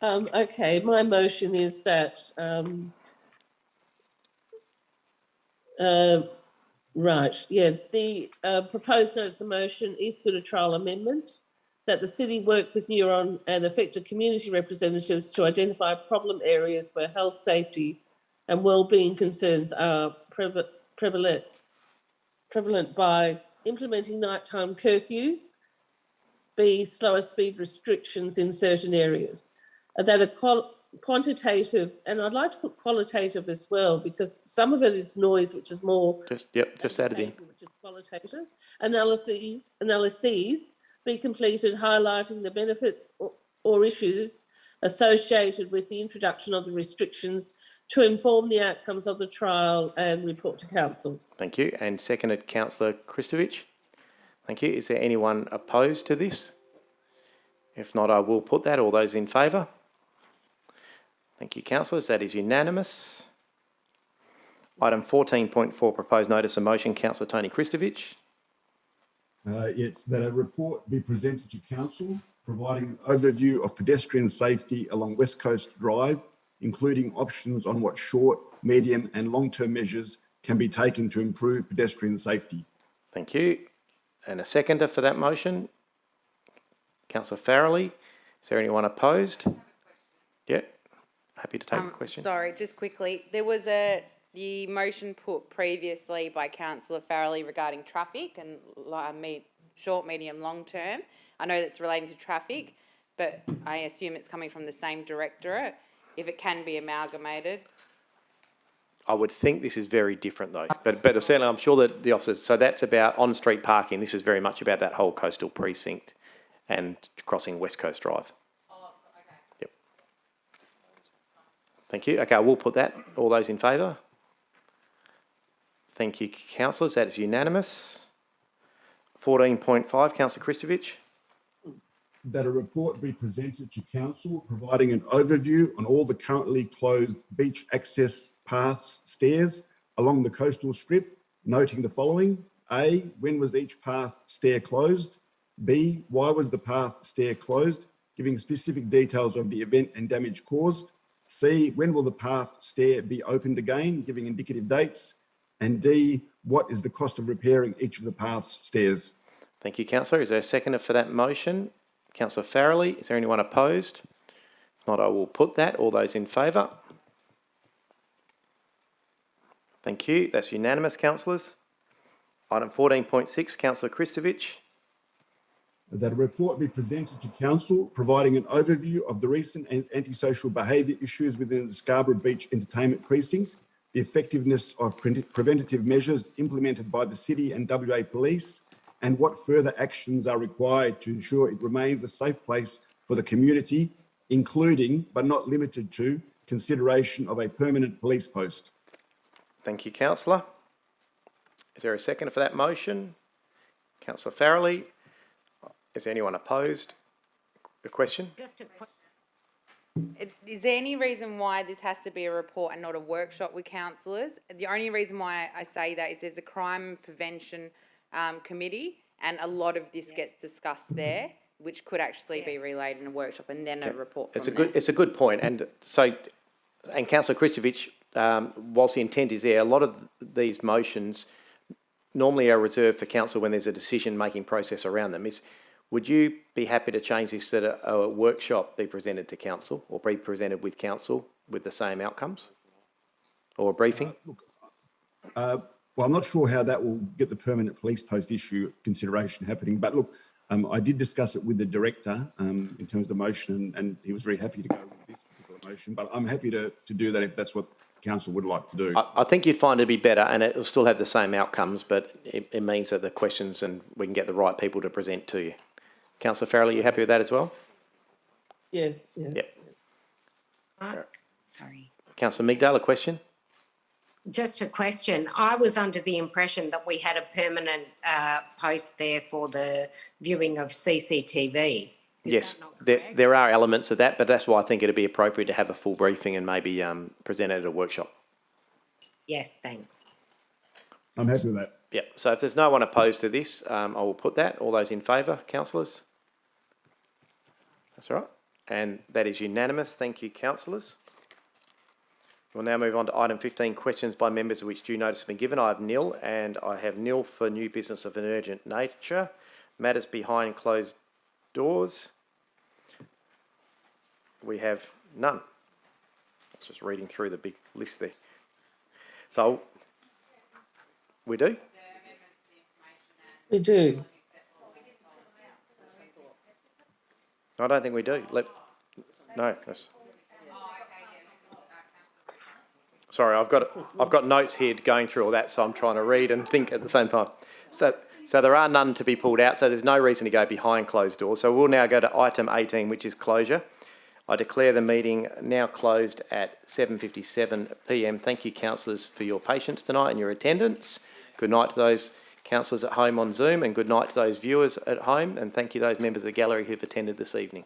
Okay, my motion is that the proposed notice of motion, East Girder Trial amendment, that the city work with Neuron and affected community representatives to identify problem areas where health, safety and wellbeing concerns are prevalent by implementing nighttime curfews, slower speed restrictions in certain areas. That a quantitative, and I'd like to put qualitative as well, because some of it is noise, which is more... Just add it in. Which is qualitative. Analyses be completed highlighting the benefits or issues associated with the introduction of the restrictions to inform the outcomes of the trial and report to council. Thank you. And seconded, Councillor Kristovich. Thank you. Is there anyone opposed to this? If not, I will put that. All those in favour? Thank you, councillors. That is unanimous. Item 14.4, proposed notice of motion. Councillor Tony Kristovich. It's that a report be presented to council providing an overview of pedestrian safety along West Coast Drive, including options on what short, medium and long-term measures can be taken to improve pedestrian safety. Thank you. And a seconder for that motion? Councillor Farrelly. Is there anyone opposed? Yeah, happy to take the question. Sorry, just quickly. There was the motion put previously by Councillor Farrelly regarding traffic and short, medium, long term. I know that's relating to traffic, but I assume it's coming from the same directorate. If it can be amalgamated. I would think this is very different though, but certainly I'm sure that the officers, so that's about on-street parking. This is very much about that whole coastal precinct and crossing West Coast Drive. Oh, okay. Yep. Thank you. Okay, I will put that. All those in favour? Thank you, councillors. That is unanimous. 14.5, Councillor Kristovich. That a report be presented to council providing an overview on all the currently closed beach access paths, stairs along the coastal strip, noting the following. A, when was each path stair closed? B, why was the path stair closed? Giving specific details of the event and damage caused. C, when will the path stair be opened again? Giving indicative dates. And D, what is the cost of repairing each of the paths stairs? Thank you, councillor. Is there a seconder for that motion? Councillor Farrelly. Is there anyone opposed? If not, I will put that. All those in favour? Thank you. That's unanimous, councillors. Item 14.6, Councillor Kristovich. That a report be presented to council providing an overview of the recent antisocial behaviour issues within the Scarborough Beach Entertainment Precinct, the effectiveness of preventative measures implemented by the City and WA Police, and what further actions are required to ensure it remains a safe place for the community, including, but not limited to, consideration of a permanent police post. Thank you, councillor. Is there a seconder for that motion? Councillor Farrelly. Is anyone opposed? A question? Just a quick. Is there any reason why this has to be a report and not a workshop with councillors? The only reason why I say that is there's a crime prevention committee, and a lot of this gets discussed there, which could actually be relayed in a workshop and then a report from It's a good point. And so, and Councillor Kristovich, whilst the intent is there, a lot of these motions normally are reserved for council when there's a decision-making process around them. Would you be happy to change this so that a workshop be presented to council or be presented with council with the same outcomes? Or a briefing? Well, I'm not sure how that will get the permanent police post issue consideration happening, but look, I did discuss it with the director in terms of the motion, and he was very happy to go with this particular motion, but I'm happy to do that if that's what council would like to do. I think you'd find it'd be better, and it'll still have the same outcomes, but it means that the questions and we can get the right people to present to you. Councillor Farrelly, you happy with that as well? Yes. Yeah. Yep. Sorry. Councillor Migdale, a question? Just a question. I was under the impression that we had a permanent post there for the viewing of CCTV. Yes, there are elements of that, but that's why I think it'd be appropriate to have a full briefing and maybe present it at a workshop. Yes, thanks. I'm happy with that. Yep, so if there's no one opposed to this, I will put that. All those in favour, councillors? That's all right. And that is unanimous. Thank you, councillors. We'll now move on to item 15, questions by members of which due notice has been given. I have nil, and I have nil for new business of an urgent nature. Matters behind closed doors. We have none. I was just reading through the big list there. So, we do? We do. I don't think we do. No. Sorry, I've got notes here going through all that, so I'm trying to read and think at the same time. So there are none to be pulled out, so there's no reason to go behind closed doors. So we'll now go to item 18, which is closure. I declare the meeting now closed at 7:57 p.m. Thank you, councillors, for your patience tonight and your attendance. Good night to those councillors at home on Zoom, and good night to those viewers at home, and thank you to those members of the gallery who've attended this evening.